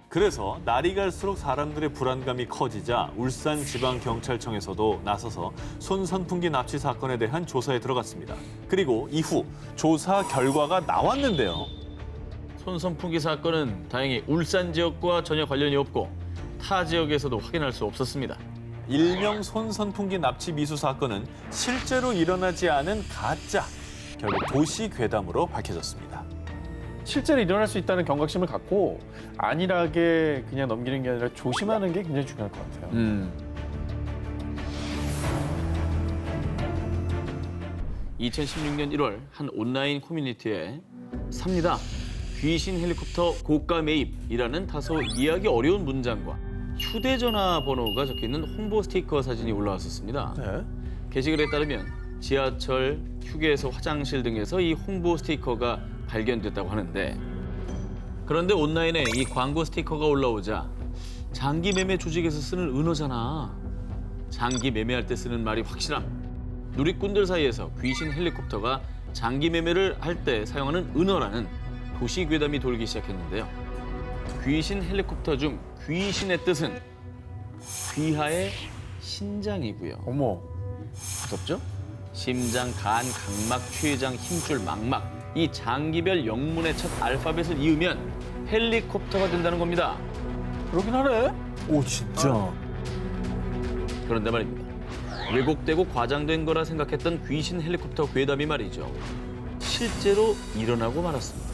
그래서 날이 갈수록 사람들의 불안감이 커지자 울산지방경찰청에서도 나서서 손선풍기 납치 사건에 대한 조사에 들어갔습니다. 그리고 이후 조사 결과가 나왔는데요. 손선풍기 사건은 다행히 울산 지역과 전혀 관련이 없고 타 지역에서도 확인할 수 없었습니다. 일명 손선풍기 납치 미수 사건은 실제로 일어나지 않은 가짜, 결국 도시 괴담으로 밝혀졌습니다. 실제로 일어날 수 있다는 경각심을 갖고 안일하게 그냥 넘기는 게 아니라 조심하는 게 굉장히 중요할 것 같아요. 2016년 1월 한 온라인 커뮤니티에 삽니다. 귀신 헬리콥터 고가 매입이라는 다소 이해하기 어려운 문장과 휴대전화 번호가 적혀있는 홍보 스티커 사진이 올라왔었습니다. 네. 게시글에 따르면 지하철, 휴게소, 화장실 등에서 이 홍보 스티커가 발견됐다고 하는데 그런데 온라인에 이 광고 스티커가 올라오자 장기 매매 조직에서 쓰는 은어잖아. 장기 매매할 때 쓰는 말이 확실함. 누리꾼들 사이에서 귀신 헬리콥터가 장기 매매를 할 때 사용하는 은어라는 도시 괴담이 돌기 시작했는데요. 귀신 헬리콥터 중 귀신의 뜻은 귀하의 신장이고요. 어머. 무섭죠? 심장, 간, 각막, 췌장, 힘줄, 망막 이 장기별 영문의 첫 알파벳을 이으면 헬리콥터가 된다는 겁니다. 그러긴 하네. 오, 진짜? 그런데 말입니다. 왜곡되고 과장된 거라 생각했던 귀신 헬리콥터 괴담이 말이죠. 실제로 일어나고 말았습니다.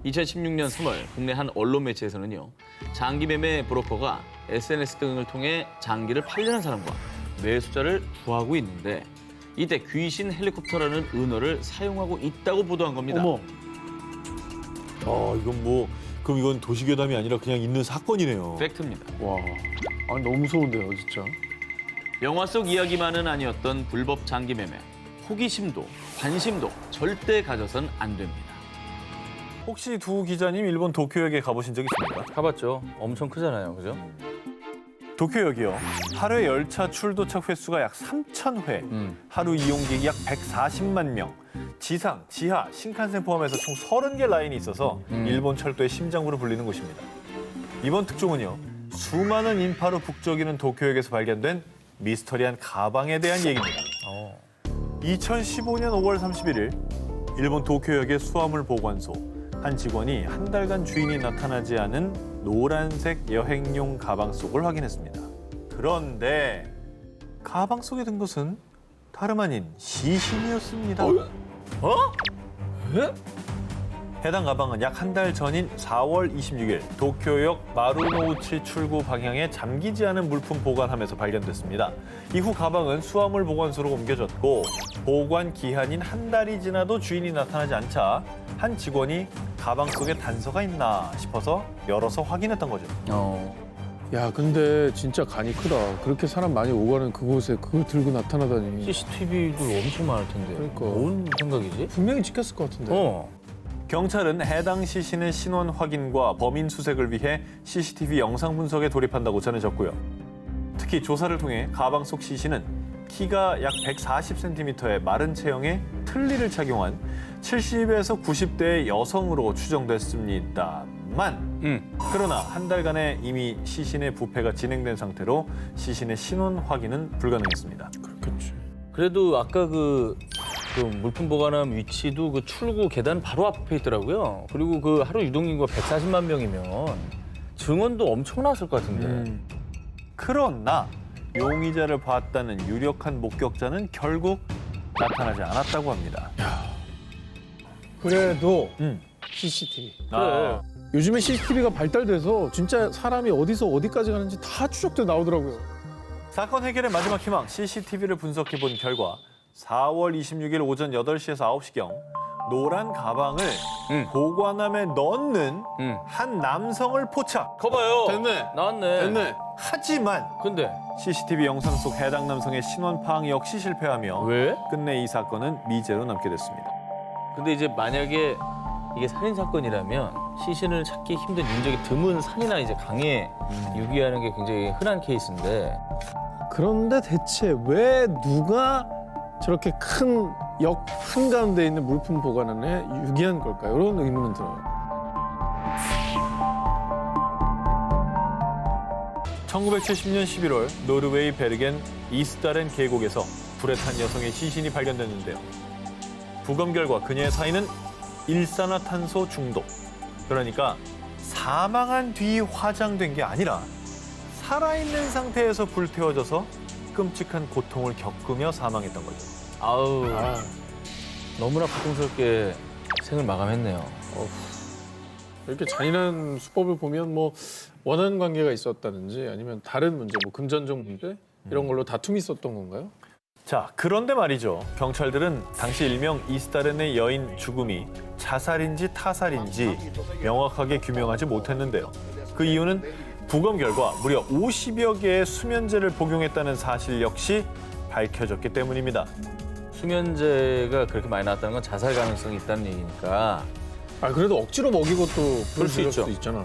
2016년 3월 국내 한 언론 매체에서는요. 장기 매매 브로커가 SNS 등을 통해 장기를 팔려는 사람과 매수자를 구하고 있는데 이때 귀신 헬리콥터라는 은어를 사용하고 있다고 보도한 겁니다. 어머. 이건 뭐, 그럼 이건 도시괴담이 아니라 그냥 있는 사건이네요. 팩트입니다. 와. 아니 너무 무서운데요, 진짜. 영화 속 이야기만은 아니었던 불법 장기 매매. 호기심도 관심도 절대 가져선 안 됩니다. 혹시 두 기자님 일본 도쿄역에 가보신 적 있습니까? 가봤죠. 엄청 크잖아요, 그죠? 도쿄역이요. 하루에 열차 출도착 횟수가 약 3,000회, 하루 이용객이 약 140만 명, 지상, 지하, 신칸센 포함해서 총 30개 라인이 있어서 일본 철도의 심장부로 불리는 곳입니다. 이번 특종은요. 수많은 인파로 북적이는 도쿄역에서 발견된 미스터리한 가방에 대한 얘기입니다. 2015년 5월 31일 일본 도쿄역의 수화물 보관소 한 직원이 한 달간 주인이 나타나지 않은 노란색 여행용 가방 속을 확인했습니다. 그런데 가방 속에 든 것은 다름 아닌 시신이었습니다. 해당 가방은 약 한 달 전인 4월 26일 도쿄역 마루노우치 출구 방향에 잠기지 않은 물품 보관함에서 발견됐습니다. 이후 가방은 수화물 보관소로 옮겨졌고 보관 기한인 한 달이 지나도 주인이 나타나지 않자 한 직원이 가방 속에 단서가 있나 싶어서 열어서 확인했던 거죠. 야, 근데 진짜 간이 크다. 그렇게 사람 많이 오가는 그곳에 그걸 들고 나타나다니. CCTV도 엄청 많을 텐데. 그러니까. 뭔 생각이지? 분명히 찍혔을 것 같은데. 경찰은 해당 시신의 신원 확인과 범인 수색을 위해 CCTV 영상 분석에 돌입한다고 전해졌고요. 특히 조사를 통해 가방 속 시신은 키가 약 140cm의 마른 체형의 틀니를 착용한 70에서 90대의 여성으로 추정됐습니다만 그러나 한 달간에 이미 시신의 부패가 진행된 상태로 시신의 신원 확인은 불가능했습니다. 그렇겠지. 그래도 아까 그 물품 보관함 위치도 그 출구 계단 바로 앞에 있더라고요. 그리고 그 하루 유동인구가 140만 명이면 증언도 엄청났을 것 같은데. 그러나 용의자를 봤다는 유력한 목격자는 결국 나타나지 않았다고 합니다. 그래도 CCTV. 아, 요즘에 CCTV가 발달돼서 진짜 사람이 어디서 어디까지 가는지 다 추적돼 나오더라고요. 사건 해결의 마지막 희망 CCTV를 분석해 본 결과 4월 26일 오전 8시에서 9시경 노란 가방을 보관함에 넣는 한 남성을 포착. 거봐요. 됐네. 나왔네. 됐네. 하지만 근데 CCTV 영상 속 해당 남성의 신원 파악 역시 실패하며 왜? 끝내 이 사건은 미제로 남게 됐습니다. 근데 이제 만약에 이게 살인 사건이라면 시신을 찾기 힘든 인적이 드문 산이나 이제 강에 유기하는 게 굉장히 흔한 케이스인데 그런데 대체 왜 누가 저렇게 큰 역 한가운데 있는 물품 보관함에 유기한 걸까요? 이런 의문은 들어요. 1970년 11월 노르웨이 베르겐 이스다렌 계곡에서 불에 탄 여성의 시신이 발견됐는데요. 부검 결과 그녀의 사인은 일산화탄소 중독. 그러니까 사망한 뒤 화장된 게 아니라 살아있는 상태에서 불태워져서 끔찍한 고통을 겪으며 사망했던 거죠. 아우 너무나 고통스럽게 생을 마감했네요. 이렇게 잔인한 수법을 보면 뭐 원한 관계가 있었다든지 아니면 다른 문제, 뭐 금전적 문제 이런 걸로 다툼이 있었던 건가요? 자, 그런데 말이죠. 경찰들은 당시 일명 이스다렌의 여인 죽음이 자살인지 타살인지 명확하게 규명하지 못했는데요. 그 이유는 부검 결과 무려 50여 개의 수면제를 복용했다는 사실 역시 밝혀졌기 때문입니다. 수면제가 그렇게 많이 나왔다는 건 자살 가능성이 있다는 얘기니까. 아, 그래도 억지로 먹이고 또 그럴 수 있죠. 수도 있잖아.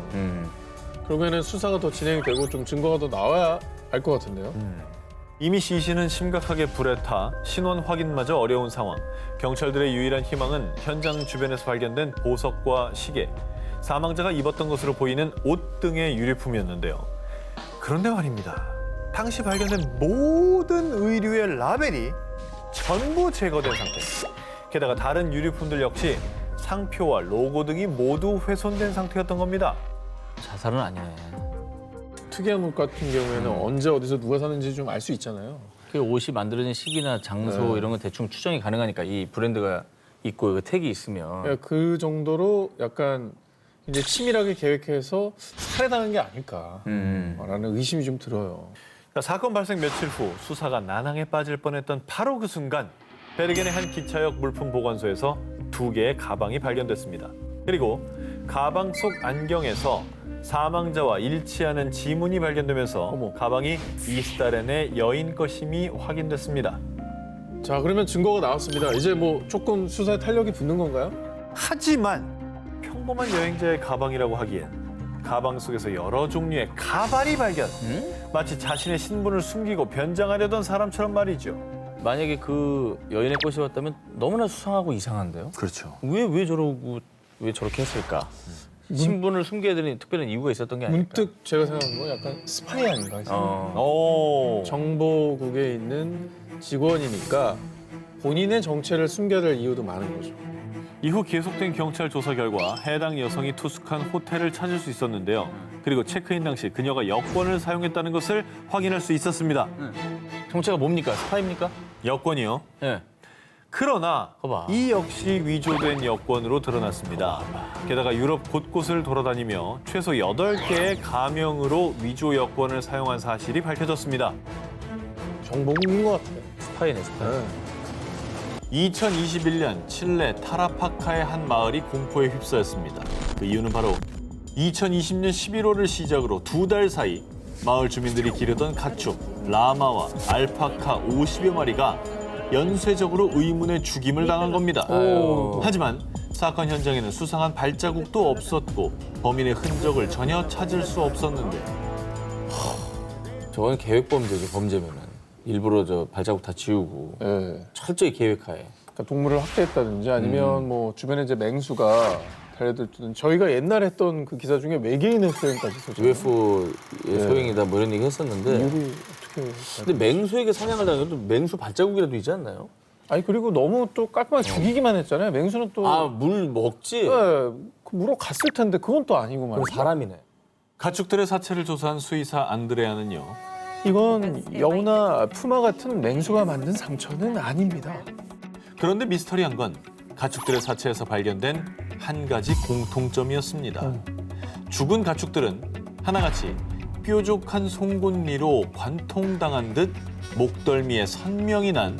그러면은 수사가 더 진행이 되고 좀 증거가 더 나와야 알 것 같은데요. 이미 시신은 심각하게 불에 타 신원 확인마저 어려운 상황. 경찰들의 유일한 희망은 현장 주변에서 발견된 보석과 시계, 사망자가 입었던 것으로 보이는 옷 등의 유류품이었는데요. 그런데 말입니다. 당시 발견된 모든 의류의 라벨이 전부 제거된 상태. 게다가 다른 유류품들 역시 상표와 로고 등이 모두 훼손된 상태였던 겁니다. 자살은 아니네. 특이한 옷 같은 경우에는 언제 어디서 누가 샀는지 좀 알 수 있잖아요. 그 옷이 만들어진 시기나 장소 이런 건 대충 추정이 가능하니까 이 브랜드가 있고 그 태기 있으면 그 정도로 약간 이제 치밀하게 계획해서 살해당한 게 아닐까라는 의심이 좀 들어요. 사건 발생 며칠 후 수사가 난항에 빠질 뻔했던 바로 그 순간 베르겐의 한 기차역 물품 보관소에서 2개의 가방이 발견됐습니다. 그리고 가방 속 안경에서 사망자와 일치하는 지문이 발견되면서 가방이 이스다렌의 여인 것임이 확인됐습니다. 자, 그러면 증거가 나왔습니다. 이제 뭐 조금 수사에 탄력이 붙는 건가요? 하지만 평범한 여행자의 가방이라고 하기엔 가방 속에서 여러 종류의 가발이 발견. 마치 자신의 신분을 숨기고 변장하려던 사람처럼 말이죠. 만약에 그 여인의 것이었다면 너무나 수상하고 이상한데요. 그렇죠. 왜 저러고 왜 저렇게 했을까? 신분을 숨겨야 되는 특별한 이유가 있었던 게 아닐까? 문득 제가 생각한 건 약간 스파이 아닌가 해서. 오. 정보국에 있는 직원이니까 본인의 정체를 숨겨야 될 이유도 많은 거죠. 이후 계속된 경찰 조사 결과 해당 여성이 투숙한 호텔을 찾을 수 있었는데요. 그리고 체크인 당시 그녀가 여권을 사용했다는 것을 확인할 수 있었습니다. 정체가 뭡니까? 스파입니까? 여권이요. 예. 그러나 봐봐. 이 역시 위조된 여권으로 드러났습니다. 게다가 유럽 곳곳을 돌아다니며 최소 8개의 가명으로 위조 여권을 사용한 사실이 밝혀졌습니다. 정보국인 것 같아요. 스파이네, 스파이. 2021년 칠레 타라파카의 한 마을이 공포에 휩싸였습니다. 그 이유는 바로 2020년 11월을 시작으로 2달 사이 마을 주민들이 기르던 가축 라마와 알파카 50여 마리가 연쇄적으로 의문의 죽임을 당한 겁니다. 하지만 사건 현장에는 수상한 발자국도 없었고 범인의 흔적을 전혀 찾을 수 없었는데 저건 계획범죄죠, 범죄면은. 일부러 저 발자국 다 지우고 예. 철저히 계획하에. 그러니까 동물을 학대했다든지 아니면 뭐 주변에 이제 맹수가 달려들든 저희가 옛날에 했던 그 기사 중에 외계인의 소행까지 있었죠. UFO의 소행이다 뭐 이런 얘기 했었는데 이유를 어떻게? 근데 맹수에게 사냥을 당해도 맹수 발자국이라도 있지 않나요? 아니 그리고 너무 또 깔끔하게 죽이기만 했잖아요. 맹수는 또 아, 물 먹지? 예, 그 물어 갔을 텐데 그건 또 아니고 그럼 말이죠. 사람이네. 가축들의 사체를 조사한 수의사 안드레아는요. 이건 여우나 푸마 같은 맹수가 만든 상처는 아닙니다. 그런데 미스터리한 건 가축들의 사체에서 발견된 한 가지 공통점이었습니다. 죽은 가축들은 하나같이 뾰족한 송곳니로 관통당한 듯 목덜미에 선명이 난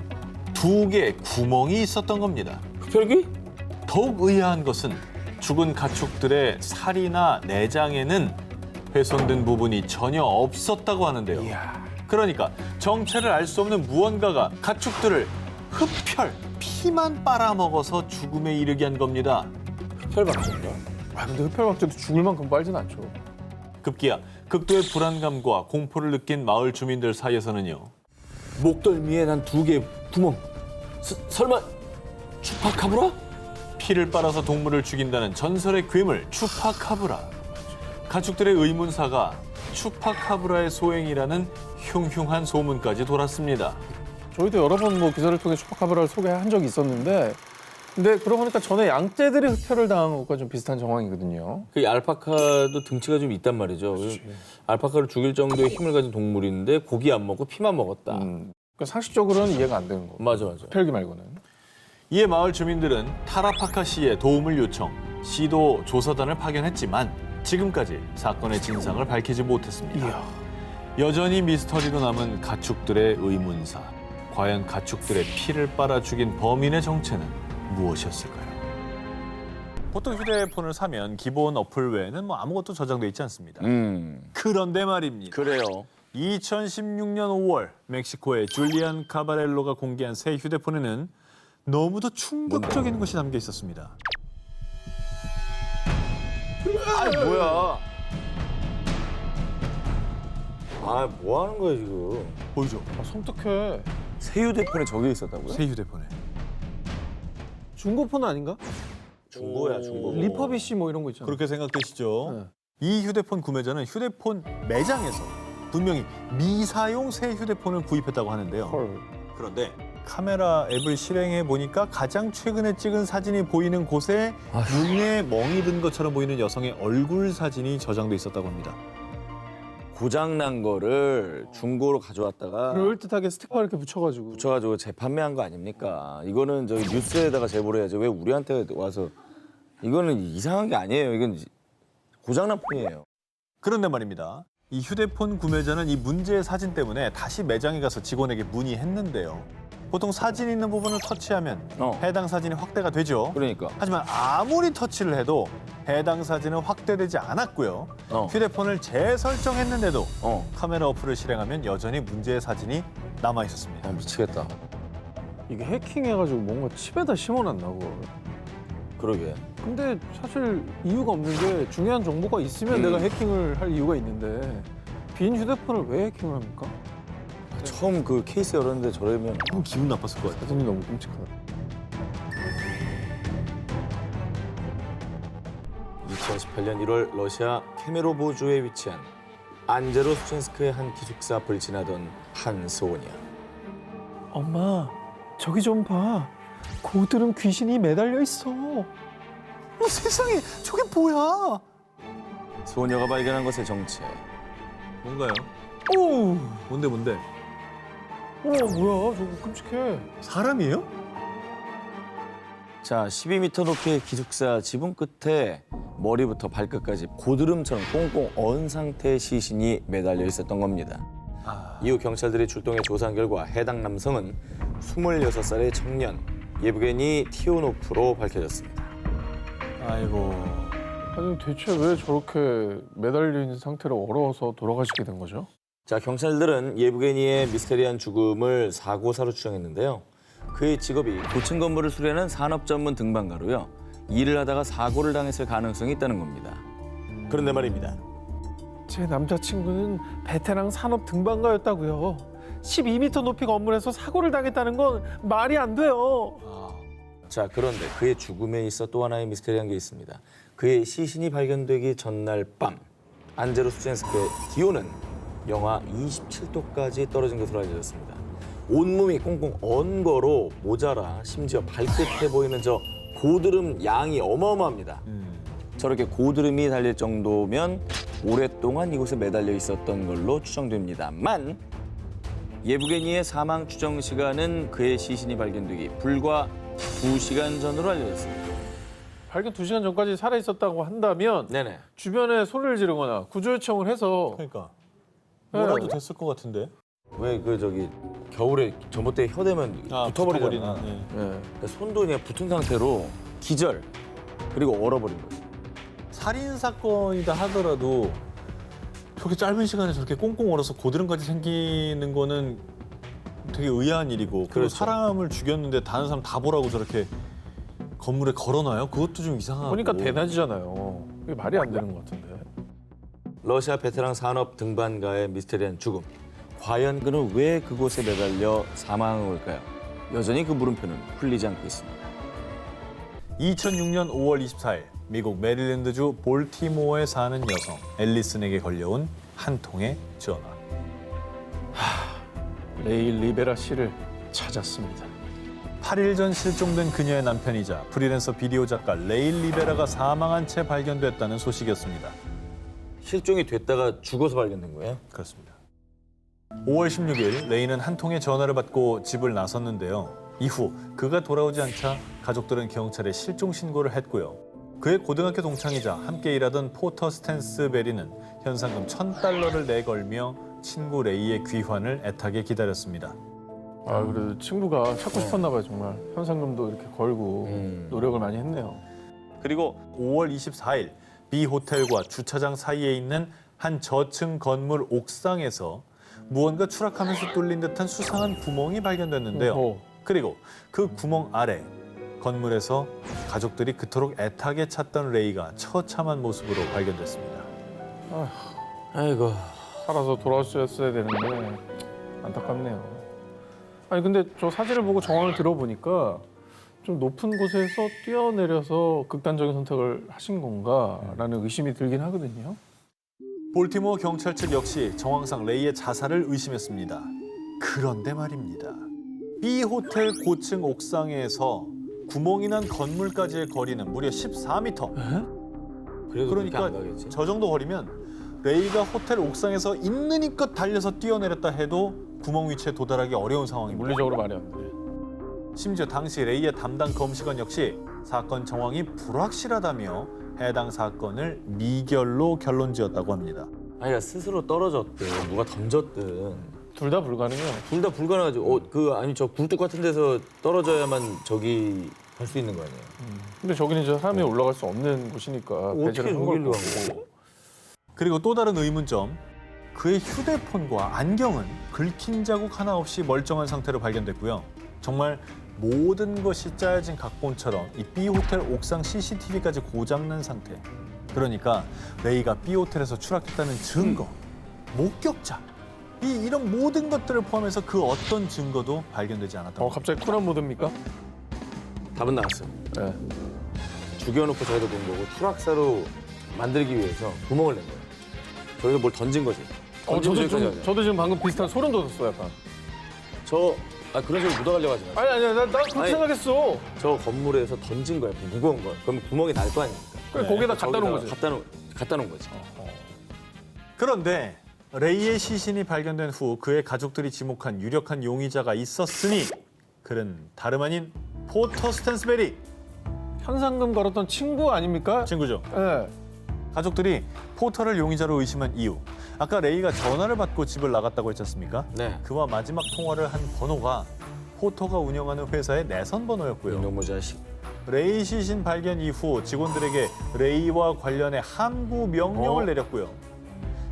2개의 구멍이 있었던 겁니다. 흡혈귀? 더욱 의아한 것은 죽은 가축들의 살이나 내장에는 훼손된 부분이 전혀 없었다고 하는데요. 그러니까 정체를 알 수 없는 무언가가 가축들을 흡혈, 피만 빨아먹어서 죽음에 이르게 한 겁니다. 흡혈박쥐인가? 아 근데 흡혈박쥐도 죽을 만큼 빨진 않죠. 급기야 극도의 불안감과 공포를 느낀 마을 주민들 사이에서는요. 목덜미에 난 2개의 구멍. 설마 추파카브라? 피를 빨아서 동물을 죽인다는 전설의 괴물 추파카브라. 가축들의 의문사가 추파카브라의 소행이라는 흉흉한 소문까지 돌았습니다. 저희도 여러 번 뭐 기사를 통해 추파카브라를 소개한 적이 있었는데 근데 그러고 보니까 전에 양떼들이 흡혈을 당한 것과 좀 비슷한 정황이거든요. 그 알파카도 등치가 좀 있단 말이죠. 알파카를 죽일 정도의 힘을 가진 동물인데 고기 안 먹고 피만 먹었다. 그러니까 상식적으로는 이해가 안 되는 거. 맞아. 흡혈귀 말고는. 이에 마을 주민들은 타라파카 시에 도움을 요청, 시도 조사단을 파견했지만 지금까지 사건의 진상을 밝히지 못했습니다. 여전히 미스터리로 남은 가축들의 의문사. 과연 가축들의 피를 빨아 죽인 범인의 정체는 무엇이었을까요? 보통 휴대폰을 사면 기본 어플 외에는 뭐 아무것도 저장돼 있지 않습니다. 그런데 말입니다. 그래요. 2016년 5월 멕시코의 줄리안 카바렐로가 공개한 새 휴대폰에는 너무도 충격적인 것이 담겨 있었습니다. 아, 뭐야? 아, 뭐 하는 거야, 지금? 보이죠? 아, 섬뜩해. 새 휴대폰에 저게 있었다고요? 새 휴대폰에. 중고폰 아닌가? 중고야, 중고. 리퍼비시 뭐 이런 거 있잖아요. 그렇게 생각되시죠? 이 휴대폰 구매자는 휴대폰 매장에서 분명히 미사용 새 휴대폰을 구입했다고 하는데요. 헐. 그런데 카메라 앱을 실행해 보니까 가장 최근에 찍은 사진이 보이는 곳에 눈에 멍이 든 것처럼 보이는 여성의 얼굴 사진이 저장돼 있었다고 합니다. 고장난 거를 중고로 가져왔다가 그럴듯하게 스티커 이렇게 붙여가지고. 붙여가지고 재판매한 거 아닙니까? 이거는 저기 뉴스에다가 제보를 해야지. 왜 우리한테 와서 이거는 이상한 게 아니에요. 이건 고장난 폰이에요. 그런데 말입니다. 이 휴대폰 구매자는 이 문제의 사진 때문에 다시 매장에 가서 직원에게 문의했는데요. 보통 사진 있는 부분을 터치하면 해당 사진이 확대가 되죠. 그러니까. 하지만 아무리 터치를 해도 해당 사진은 확대되지 않았고요. 휴대폰을 재설정했는데도 카메라 어플을 실행하면 여전히 문제의 사진이 남아 있었습니다. 미치겠다. 이게 해킹해가지고 뭔가 칩에다 심어놨나 그거. 그러게. 근데 사실 이유가 없는 게 중요한 정보가 있으면 내가 해킹을 할 이유가 있는데 빈 휴대폰을 왜 해킹을 합니까? 처음 그 케이스 열었는데 저러면 너무 기분 나빴을 것 같아요. 사진이 너무 끔찍하다. 2018년 1월 러시아 케메로보주에 위치한 안제로 수첸스크의 한 기숙사 앞을 지나던 한 소녀. 엄마, 저기 좀 봐. 고드름 귀신이 매달려 있어. 세상에, 저게 뭐야? 소녀가 발견한 것의 정체. 뭔가요? 오, 뭔데? 뭐야, 저거 끔찍해. 사람이에요? 자, 12m 높이의 기숙사 지붕 끝에 머리부터 발끝까지 고드름처럼 꽁꽁 언 상태의 시신이 매달려 있었던 겁니다. 이후 경찰들이 출동해 조사한 결과 해당 남성은 26살의 청년 예브게니 티오노프로 밝혀졌습니다. 아이고. 아니 대체 왜 저렇게 매달려 있는 상태로 얼어서 돌아가시게 된 거죠? 자, 경찰들은 예브게니의 미스테리한 죽음을 사고사로 추정했는데요. 그의 직업이 고층 건물을 수리하는 산업 전문 등반가로요. 일을 하다가 사고를 당했을 가능성이 있다는 겁니다. 그런데 말입니다. 제 남자친구는 베테랑 산업 등반가였다고요. 12m 높이 건물에서 사고를 당했다는 건 말이 안 돼요. 자, 그런데 그의 죽음에 있어 또 하나의 미스테리한 게 있습니다. 그의 시신이 발견되기 전날 밤 안제로 수첸스크의 기온은 영하 27도까지 떨어진 것으로 알려졌습니다. 온몸이 꽁꽁 언 거로 모자라 심지어 발끝에 보이는 저 고드름 양이 어마어마합니다. 저렇게 고드름이 달릴 정도면 오랫동안 이곳에 매달려 있었던 걸로 추정됩니다만 예브게니의 사망 추정 시간은 그의 시신이 발견되기 불과 2시간 전으로 알려졌습니다. 발견 2시간 전까지 살아 있었다고 한다면 네네. 주변에 소리를 지르거나 구조 요청을 해서 그러니까 네. 뭐라도 됐을 것 같은데. 왜 그 저기 겨울에 전봇대에 혀대면 붙어버리잖아. 네. 그러니까 손도 그냥 붙은 상태로 기절 그리고 얼어버린 거죠. 살인 사건이다 하더라도 저렇게 짧은 시간에 저렇게 꽁꽁 얼어서 고드름까지 생기는 거는 되게 의아한 일이고 그리고 그렇죠. 사람을 죽였는데 다른 사람 다 보라고 저렇게 건물에 걸어놔요? 그것도 좀 이상하고. 보니까 대낮이잖아요. 이게 말이 안 되는 것 같은데. 러시아 베테랑 산업 등반가의 미스테리한 죽음. 과연 그는 왜 그곳에 매달려 사망한 걸까요? 여전히 그 물음표는 풀리지 않고 있습니다. 2006년 5월 24일 미국 메릴랜드주 볼티모어에 사는 여성 앨리슨에게 걸려온 한 통의 전화. 레이 리베라 씨를 찾았습니다. 8일 전 실종된 그녀의 남편이자 프리랜서 비디오 작가 레이 리베라가 사망한 채 발견됐다는 소식이었습니다. 실종이 됐다가 죽어서 발견된 거예요? 그렇습니다. 5월 16일 레이는 한 통의 전화를 받고 집을 나섰는데요. 이후 그가 돌아오지 않자 가족들은 경찰에 실종 신고를 했고요. 그의 고등학교 동창이자 함께 일하던 포터 스탠스 베리는 현상금 $1,000를 내걸며 친구 레이의 귀환을 애타게 기다렸습니다. 아 그래도 친구가 찾고 싶었나 봐요 정말. 현상금도 이렇게 걸고 노력을 많이 했네요. 그리고 5월 24일 B 호텔과 주차장 사이에 있는 한 저층 건물 옥상에서 무언가 추락하면서 뚫린 듯한 수상한 구멍이 발견됐는데요. 그리고 그 구멍 아래 건물에서 가족들이 그토록 애타게 찾던 레이가 처참한 모습으로 발견됐습니다. 아이고. 살아서 돌아왔어야 되는데 안타깝네요. 아니 근데 저 사진을 보고 정황을 들어보니까 좀 높은 곳에서 뛰어내려서 극단적인 선택을 하신 건가라는 의심이 들긴 하거든요. 볼티모어 경찰 측 역시 정황상 레이의 자살을 의심했습니다. 그런데 말입니다. B 호텔 고층 옥상에서 구멍이 난 건물까지의 거리는 무려 14m. 그래도 그러니까 그렇게 안 가겠지. 저 정도 거리면 레이가 호텔 옥상에서 있는 힘껏 달려서 뛰어내렸다 해도 구멍 위치에 도달하기 어려운 상황입니다. 물리적으로 말이 안 돼. 심지어 당시 레이의 담당 검시관 역시 사건 정황이 불확실하다며 해당 사건을 미결로 결론지었다고 합니다. 아니야 스스로 떨어졌든 누가 던졌든 둘 다 불가능해요. 둘 다 불가능하죠. 아니 저 굴뚝 같은 데서 떨어져야만 저기 할 수 있는 거 아니에요? 근데 저기는 이제 사람이 올라갈 수 없는 곳이니까 어떻게 배제를 한 걸 저길로 거고. 그리고 또 다른 의문점, 그의 휴대폰과 안경은 긁힌 자국 하나 없이 멀쩡한 상태로 발견됐고요. 정말 모든 것이 짜여진 각본처럼 이 B 호텔 옥상 CCTV까지 고장난 상태. 그러니까 레이가 B 호텔에서 추락했다는 증거, 목격자, 이런 모든 것들을 포함해서 그 어떤 증거도 발견되지 않았다. 갑자기 쿨한 모드입니까? 답은 나왔어요. 네. 죽여놓고 저희도 본 거고 추락사로 만들기 위해서 구멍을 낸 거예요. 저기서 뭘 던진 거지. 던지고 저기까지 가자. 저도 지금 방금 비슷한 소름 돋았어 약간. 그런 식으로 묻어가려고 하지 마. 아니 나 그렇게 아니. 생각했어. 저 건물에서 던진 거야, 무거운 걸. 그럼 구멍이 날 거 아닙니까? 그래 거기다 갖다 놓은 거지. 갖다 놓은 거지. 그런데 레이의 시신이 발견된 후 그의 가족들이 지목한 유력한 용의자가 있었으니 그는 다름 아닌 포터 스탠스베리 현상금 걸었던 친구 아닙니까? 친구죠. 예. 가족들이 포터를 용의자로 의심한 이유. 아까 레이가 전화를 받고 집을 나갔다고 했지 않습니까? 네. 그와 마지막 통화를 한 번호가 포터가 운영하는 회사의 내선 번호였고요. 이놈의 자식. 레이 시신 발견 이후 직원들에게 레이와 관련해 항고 명령을 내렸고요.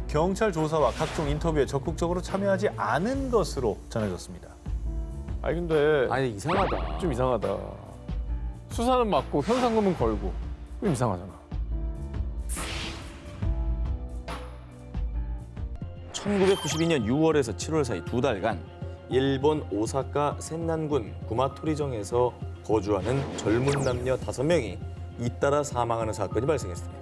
경찰 조사와 각종 인터뷰에 적극적으로 참여하지 않은 것으로 전해졌습니다. 아니 근데 아니 이상하다. 좀 이상하다. 수사는 맞고 현상금은 걸고 좀 이상하잖아. 1992년 6월에서 7월 사이 2달간 일본 오사카 센난군 구마토리정에서 거주하는 젊은 남녀 5명이 잇따라 사망하는 사건이 발생했습니다.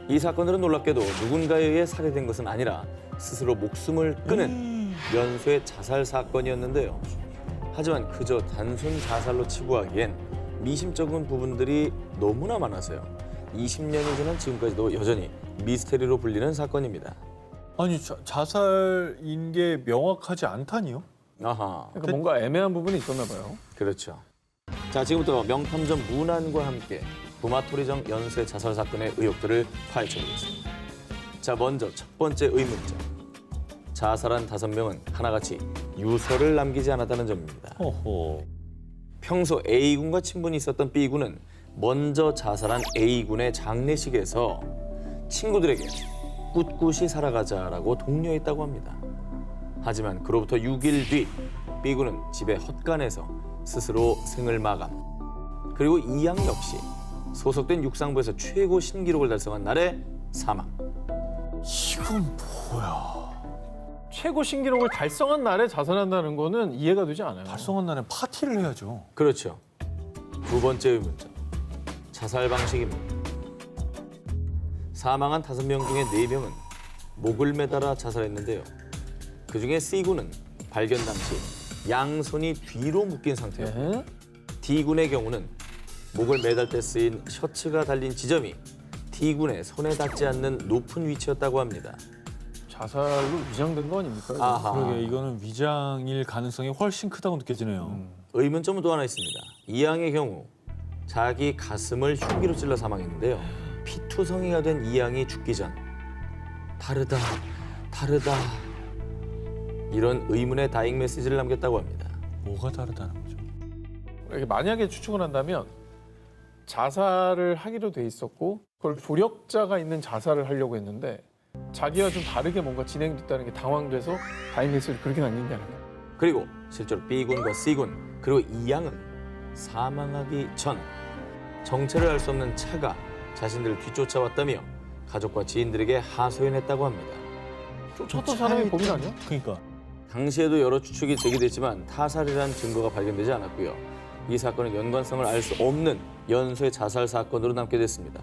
이 사건들은 놀랍게도 누군가에 의해 살해된 것은 아니라 스스로 목숨을 끊은 연쇄 자살 사건이었는데요. 하지만 그저 단순 자살로 치부하기엔 미심쩍은 부분들이 너무나 많아서요. 20년이 지난 지금까지도 여전히 미스테리로 불리는 사건입니다. 아니 자살인 게 명확하지 않다니요? 아하, 그러니까 뭔가 애매한 부분이 있었나 봐요. 그렇죠. 자, 지금부터 명탐정 문안과 함께 구마토리정 연쇄 자살 사건의 의혹들을 파헤쳐보겠습니다. 자, 먼저 첫 번째 의문점. 자살한 5명은 하나같이 유서를 남기지 않았다는 점입니다. 호호. 평소 A군과 친분이 있었던 B군은 먼저 자살한 A군의 장례식에서 친구들에게 꿋꿋이 살아가자라고 독려했다고 합니다. 하지만 그로부터 6일 뒤 B군은 집에 헛간에서 스스로 생을 마감. 그리고 이양 역시 소속된 육상부에서 최고 신기록을 달성한 날에 사망. 이건 뭐야? 최고 신기록을 달성한 날에 자살한다는 거는 이해가 되지 않아요. 달성한 날엔 파티를 해야죠. 그렇죠. 두 번째 의문점. 자살 방식입니다. 사망한 5명 중에 4명은 목을 매달아 자살했는데요. 그중에 C군은 발견 당시 양손이 뒤로 묶인 상태였고 예? D군의 경우는 목을 매달 때 쓰인 셔츠가 달린 지점이 D군의 손에 닿지 않는 높은 위치였다고 합니다. 자살로 위장된 거 아닙니까? 이거? 아하. 그러게 이거는 위장일 가능성이 훨씬 크다고 느껴지네요. 의문점은 또 하나 있습니다. 이양의 경우 자기 가슴을 흉기로 찔러 사망했는데요. 피투성이가 된 이양이 죽기 전 다르다, 다르다 이런 의문의 다잉 메시지를 남겼다고 합니다. 뭐가 다르다는 거죠? 이렇게 만약에 추측을 한다면 자살을 하기로 돼 있었고 그걸 조력자가 있는 자살을 하려고 했는데 자기와 좀 다르게 뭔가 진행됐다는 게 당황돼서 다행 메시지를 그렇게 남긴 게 아닐까. 그리고 실제로 B군과 C군 그리고 이양은 사망하기 전 정체를 알 수 없는 차가 자신들을 뒤쫓아왔다며 가족과 지인들에게 하소연했다고 합니다. 쫓았던 사람이 범인 아니야? 그러니까 당시에도 여러 추측이 제기됐지만 타살이란 증거가 발견되지 않았고요. 이 사건은 연관성을 알 수 없는 연쇄 자살 사건으로 남게 됐습니다.